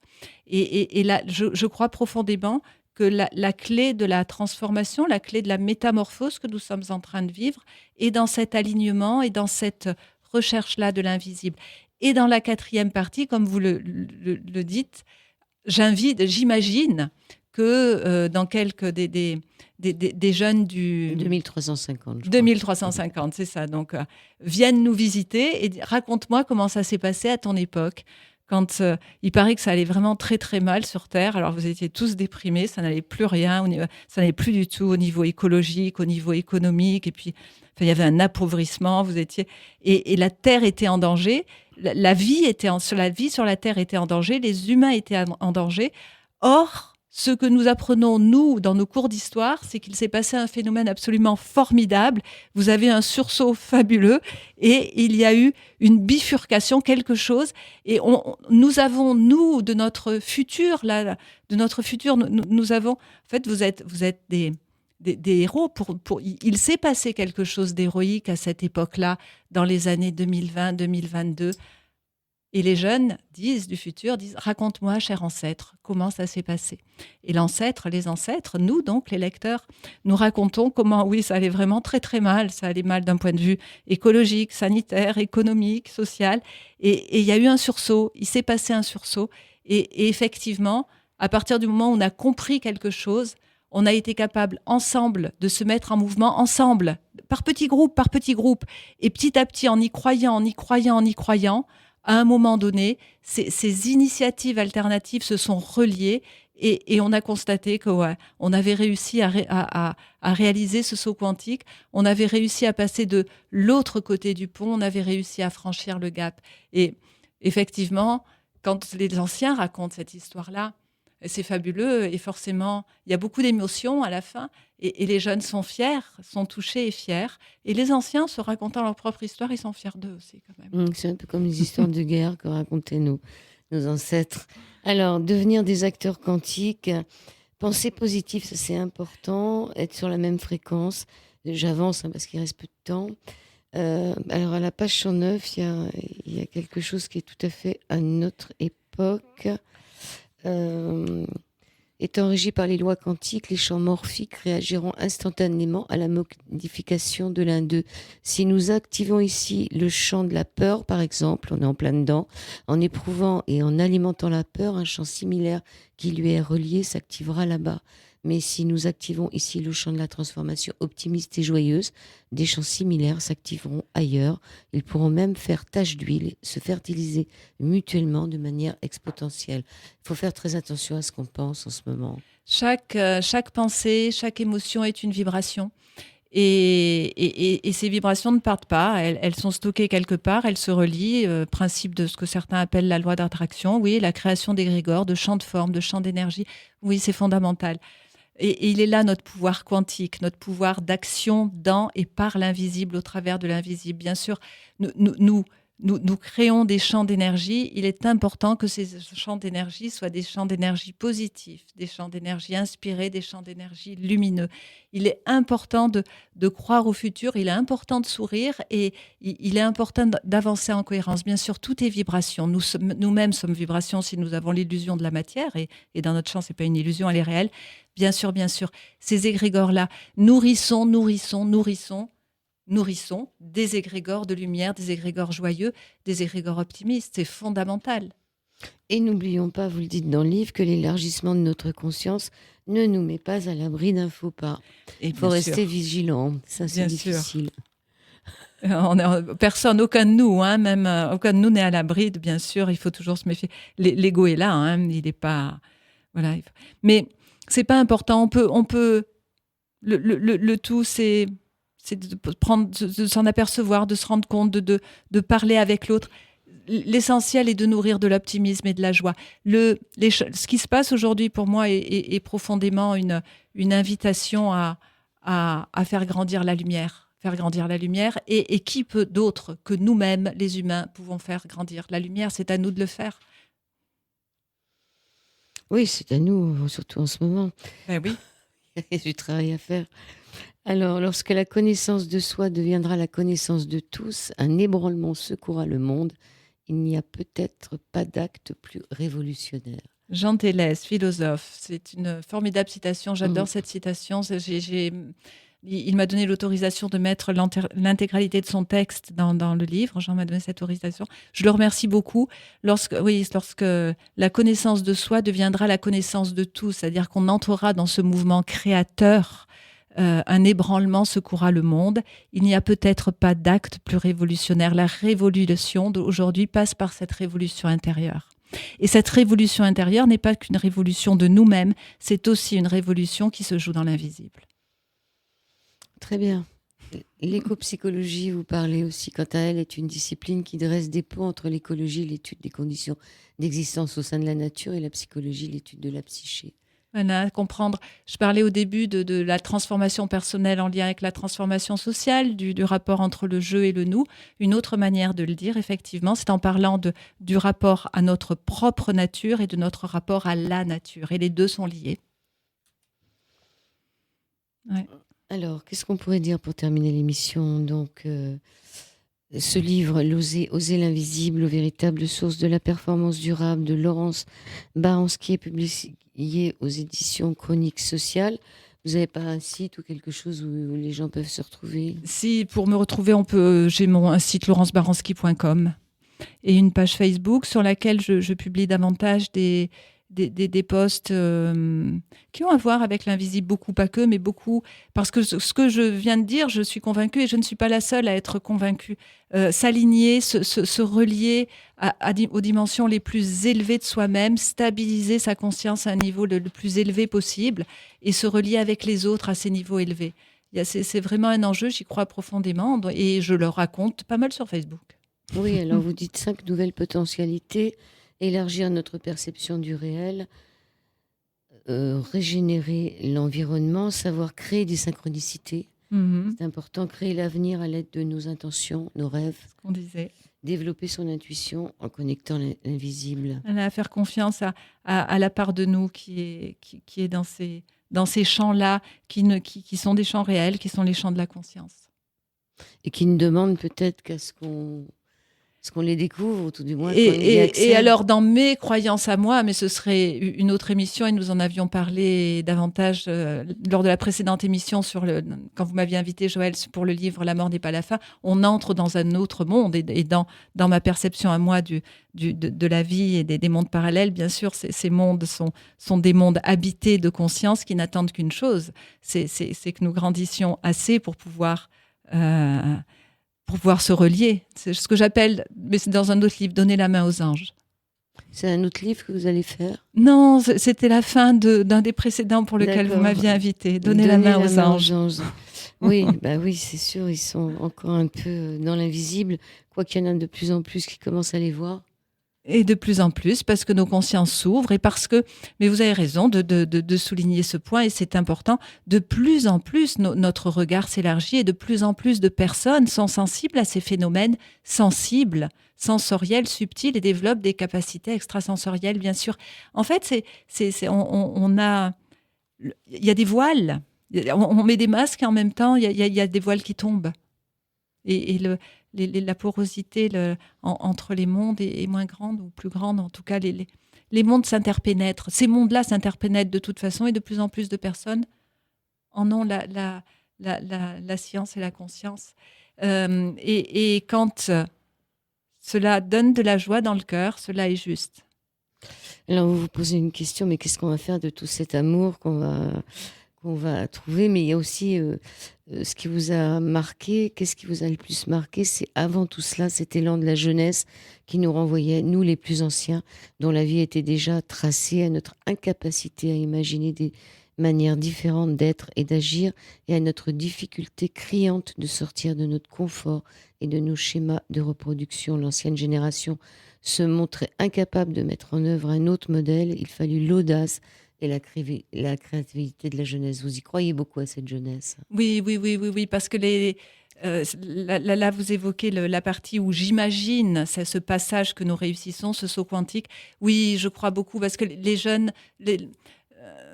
Et là, je crois profondément que la clé de la transformation, la clé de la métamorphose que nous sommes en train de vivre est dans cet alignement et dans cette recherche-là de l'invisible. Et dans la quatrième partie, comme vous le dites, j'imagine que dans quelques des jeunes du 2350. 2350, c'est ça. Donc, viennent nous visiter et raconte-moi comment ça s'est passé à ton époque, quand il paraît que ça allait vraiment très très mal sur Terre. Alors vous étiez tous déprimés, ça n'allait plus rien, ça n'allait plus du tout au niveau écologique, au niveau économique, et puis enfin, il y avait un appauvrissement. Vous étiez et la Terre était en danger, la vie sur la Terre était en danger, les humains étaient en danger. Or, ce que nous apprenons, nous, dans nos cours d'histoire, c'est qu'il s'est passé un phénomène absolument formidable. Vous avez un sursaut fabuleux et il y a eu une bifurcation, quelque chose. Et nous avons, nous, de notre futur, nous avons... En fait, vous êtes des héros. Il s'est passé quelque chose d'héroïque à cette époque-là, dans les années 2020, 2022. Et les jeunes du futur disent « Raconte-moi, cher ancêtre, comment ça s'est passé ?» Et les ancêtres, nous donc, les lecteurs, nous racontons comment, oui, ça allait vraiment très très mal. Ça allait mal d'un point de vue écologique, sanitaire, économique, social. Et il y a eu un sursaut, il s'est passé un sursaut. Et effectivement, à partir du moment où on a compris quelque chose, on a été capable ensemble de se mettre en mouvement, ensemble, par petits groupes. Et petit à petit, en y croyant, à un moment donné, ces initiatives alternatives se sont reliées et on a constaté que on avait réussi à réaliser ce saut quantique, on avait réussi à passer de l'autre côté du pont, on avait réussi à franchir le gap. Et effectivement, quand les anciens racontent cette histoire-là, c'est fabuleux et forcément, il y a beaucoup d'émotions à la fin et les jeunes sont fiers, sont touchés et fiers. Et les anciens, se racontant leur propre histoire, ils sont fiers d'eux aussi quand même. C'est un peu comme les histoires de guerre que racontaient nos ancêtres. Alors, devenir des acteurs quantiques, penser positif, ça c'est important, être sur la même fréquence. J'avance parce qu'il reste peu de temps. Alors, à la page 109, il y a quelque chose qui est tout à fait à notre époque. Étant régis par les lois quantiques, les champs morphiques réagiront instantanément à la modification de l'un d'eux. Si nous activons ici le champ de la peur, par exemple, on est en plein dedans, en éprouvant et en alimentant la peur, un champ similaire qui lui est relié s'activera là-bas. Mais si nous activons ici le champ de la transformation optimiste et joyeuse, des champs similaires s'activeront ailleurs. Ils pourront même faire tache d'huile, se fertiliser mutuellement de manière exponentielle. Il faut faire très attention à ce qu'on pense en ce moment. Chaque pensée, chaque émotion est une vibration. Et ces vibrations ne partent pas, elles sont stockées quelque part, elles se relient, principe de ce que certains appellent la loi d'attraction, oui, la création d'égrégores, de champs de forme, de champs d'énergie, oui, c'est fondamental. Et il est là notre pouvoir quantique, notre pouvoir d'action dans et par l'invisible, au travers de l'invisible. Bien sûr, nous créons des champs d'énergie. Il est important que ces champs d'énergie soient des champs d'énergie positifs, des champs d'énergie inspirés, des champs d'énergie lumineux. Il est important de croire au futur, il est important de sourire et il est important d'avancer en cohérence. Bien sûr, tout est vibration. Nous-mêmes sommes vibration si nous avons l'illusion de la matière et dans notre champ, ce n'est pas une illusion, elle est réelle. Bien sûr, ces égrégores-là nourrissons des égrégores de lumière, des égrégores joyeux, des égrégores optimistes. C'est fondamental. Et n'oublions pas, vous le dites dans le livre, que l'élargissement de notre conscience ne nous met pas à l'abri d'un faux pas. Il faut rester vigilant. Ça, c'est difficile. Personne, aucun de nous, même aucun de nous n'est à l'abri. Bien sûr, il faut toujours se méfier. L'ego est là, il n'est pas. Voilà. Mais c'est pas important. On peut. Le tout, c'est de s'en apercevoir, de se rendre compte, de parler avec l'autre. L'essentiel est de nourrir de l'optimisme et de la joie. Ce qui se passe aujourd'hui pour moi est profondément une invitation à faire grandir la lumière. Faire grandir la lumière. Et qui peut d'autre que nous-mêmes, les humains, pouvons faire grandir la lumière? C'est à nous de le faire. Oui, c'est à nous, surtout en ce moment. Ben oui. Il y a du travail à faire. Alors, lorsque la connaissance de soi deviendra la connaissance de tous, un ébranlement secouera le monde. Il n'y a peut-être pas d'acte plus révolutionnaire. Jean Télès, philosophe. C'est une formidable citation. J'adore cette citation. Il m'a donné l'autorisation de mettre l'intégralité de son texte dans le livre. Jean m'a donné cette autorisation. Je le remercie beaucoup. Lorsque la connaissance de soi deviendra la connaissance de tous, c'est-à-dire qu'on entrera dans ce mouvement créateur, un ébranlement secouera le monde. Il n'y a peut-être pas d'acte plus révolutionnaire. La révolution d'aujourd'hui passe par cette révolution intérieure. Et cette révolution intérieure n'est pas qu'une révolution de nous-mêmes, c'est aussi une révolution qui se joue dans l'invisible. Très bien. L'écopsychologie, vous parlez aussi, quant à elle, est une discipline qui dresse des ponts entre l'écologie, l'étude des conditions d'existence au sein de la nature, et la psychologie, l'étude de la psyché. Voilà, comprendre. Je parlais au début de la transformation personnelle en lien avec la transformation sociale, du rapport entre le je et le nous. Une autre manière de le dire, effectivement, c'est en parlant du rapport à notre propre nature et de notre rapport à la nature. Et les deux sont liés. Ouais. Alors, qu'est-ce qu'on pourrait dire pour terminer l'émission? Donc, ce livre, Oser l'invisible, aux véritables sources de la performance durable, de Laurence Baranski, est publié aux éditions Chroniques Sociales. Vous n'avez pas un site ou quelque chose où les gens peuvent se retrouver? Si, pour me retrouver, j'ai un site laurencebaranski.com et une page Facebook sur laquelle je publie davantage des posts qui ont à voir avec l'invisible, beaucoup, pas que, mais beaucoup, parce que ce que je viens de dire, je suis convaincue et je ne suis pas la seule à être convaincue. S'aligner, se relier aux dimensions les plus élevées de soi-même, stabiliser sa conscience à un niveau le plus élevé possible et se relier avec les autres à ces niveaux élevés. C'est vraiment un enjeu, j'y crois profondément et je le raconte pas mal sur Facebook. Oui, alors vous dites 5 nouvelles potentialités. Élargir notre perception du réel, régénérer l'environnement, savoir créer des synchronicités. C'est important, créer l'avenir à l'aide de nos intentions, nos rêves. Ce qu'on disait. Développer son intuition en connectant l'invisible. À faire confiance à la part de nous qui est dans ces champs-là, qui sont des champs réels, qui sont les champs de la conscience. Et qui ne demandent peut-être qu'à ce Parce qu'on les découvre, ou tout du moins qu'on y a accès. Et alors, dans mes croyances à moi, mais ce serait une autre émission, et nous en avions parlé davantage lors de la précédente émission, quand vous m'aviez invité, Joël, pour le livre La mort n'est pas la fin, on entre dans un autre monde, et dans ma perception à moi de la vie et des mondes parallèles, bien sûr, ces mondes sont des mondes habités de conscience qui n'attendent qu'une chose, c'est que nous grandissions assez pour pouvoir se relier. C'est ce que j'appelle, mais c'est dans un autre livre, Donner la main aux anges. C'est un autre livre que vous allez faire? Non, c'était la fin d'un des précédents pour lequel vous m'aviez invité. Donner la main aux anges. Oui, oui, c'est sûr, ils sont encore un peu dans l'invisible, quoiqu'il y en a de plus en plus qui commencent à les voir. Et de plus en plus, parce que nos consciences s'ouvrent et parce que, mais vous avez raison de souligner ce point, et c'est important, de plus en plus, notre regard s'élargit, et de plus en plus de personnes sont sensibles à ces phénomènes sensibles, sensoriels, subtils, et développent des capacités extrasensorielles, bien sûr. En fait, il y a des voiles, on met des masques, et en même temps, il y a des voiles qui tombent. Et la porosité entre les mondes est moins grande, ou plus grande. En tout cas, les mondes s'interpénètrent. Ces mondes-là s'interpénètrent de toute façon, et de plus en plus de personnes en ont la science et la conscience. Et quand cela donne de la joie dans le cœur, cela est juste. Alors, vous vous posez une question, mais qu'est-ce qu'on va faire de tout cet amour qu'on va trouver? Mais il y a aussi ce qui vous a marqué. Qu'est-ce qui vous a le plus marqué? C'est avant tout cela, cet élan de la jeunesse qui nous renvoyait, nous les plus anciens, dont la vie était déjà tracée, à notre incapacité à imaginer des manières différentes d'être et d'agir, et à notre difficulté criante de sortir de notre confort et de nos schémas de reproduction. L'ancienne génération se montrait incapable de mettre en œuvre un autre modèle. Il fallut l'audace et la créativité de la jeunesse. Vous y croyez beaucoup à cette jeunesse? Oui, parce que là, vous évoquez la partie où j'imagine, c'est ce passage que nous réussissons, ce saut quantique. Oui, je crois beaucoup, parce que les jeunes...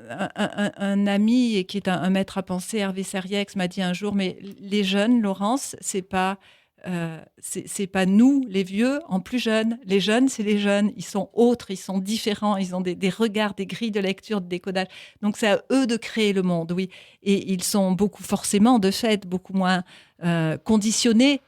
un ami qui est un maître à penser, Hervé Serriex, m'a dit un jour, mais les jeunes, Laurence, c'est pas nous, les vieux, en plus jeunes. Les jeunes, c'est les jeunes. Ils sont autres, ils sont différents, ils ont des regards, des grilles de lecture, de décodage. Donc, c'est à eux de créer le monde, oui. Et ils sont forcément, de fait, beaucoup moins conditionnés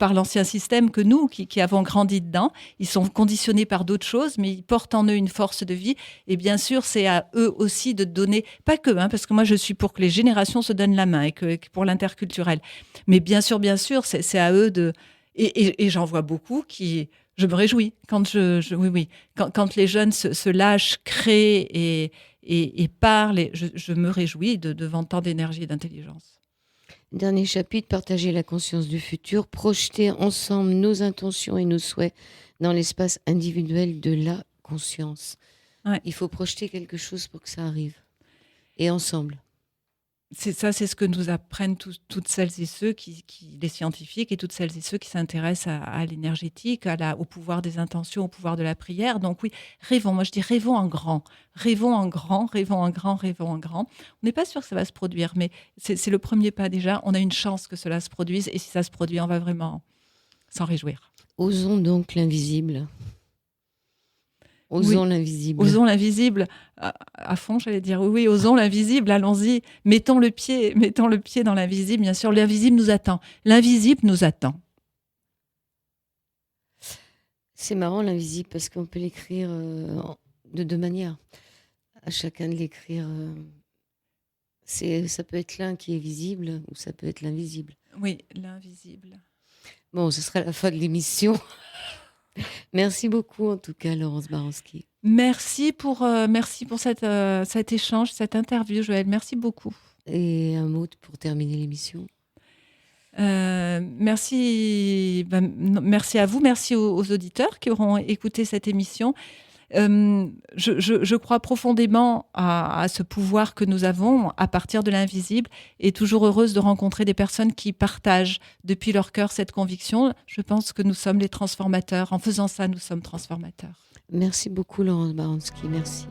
par l'ancien système que nous, qui avons grandi dedans. Ils sont conditionnés par d'autres choses, mais ils portent en eux une force de vie. Et bien sûr, c'est à eux aussi de donner, pas que, parce que moi, je suis pour que les générations se donnent la main, et que pour l'interculturel. Mais bien sûr, c'est à eux de... Et j'en vois beaucoup qui... Je me réjouis quand quand les jeunes se lâchent, créent et parlent. Je me réjouis devant tant d'énergie et d'intelligence. Dernier chapitre, partager la conscience du futur, projeter ensemble nos intentions et nos souhaits dans l'espace individuel de la conscience. Ouais. Il faut projeter quelque chose pour que ça arrive. Et ensemble. C'est ce que nous apprennent toutes celles et ceux les scientifiques, et toutes celles et ceux qui s'intéressent à l'énergétique, au pouvoir des intentions, au pouvoir de la prière. Donc oui, rêvons. Moi, je dis rêvons en grand. Rêvons en grand, rêvons en grand, rêvons en grand. On n'est pas sûr que ça va se produire, mais c'est le premier pas déjà. On a une chance que cela se produise, et si ça se produit, on va vraiment s'en réjouir. Osons donc l'invisible. Osons l'invisible. Osons l'invisible à fond, j'allais dire. Oui, osons l'invisible, allons-y. Mettons le pied dans l'invisible. Bien sûr, l'invisible nous attend. L'invisible nous attend. C'est marrant, l'invisible, parce qu'on peut l'écrire de deux manières. À chacun de l'écrire. Ça peut être l'un qui est visible, ou ça peut être l'invisible. Oui, l'invisible. Bon, ce sera la fin de l'émission. Merci beaucoup, en tout cas, Laurence Baranski. Merci pour cet échange, cette interview, Joël. Merci beaucoup. Et un mot pour terminer l'émission? Merci à vous, merci aux auditeurs qui auront écouté cette émission. Je crois profondément à ce pouvoir que nous avons à partir de l'invisible, et toujours heureuse de rencontrer des personnes qui partagent depuis leur cœur cette conviction. Je pense que nous sommes les transformateurs. En faisant ça, nous sommes transformateurs. Merci beaucoup, Laurence Baranski. Merci.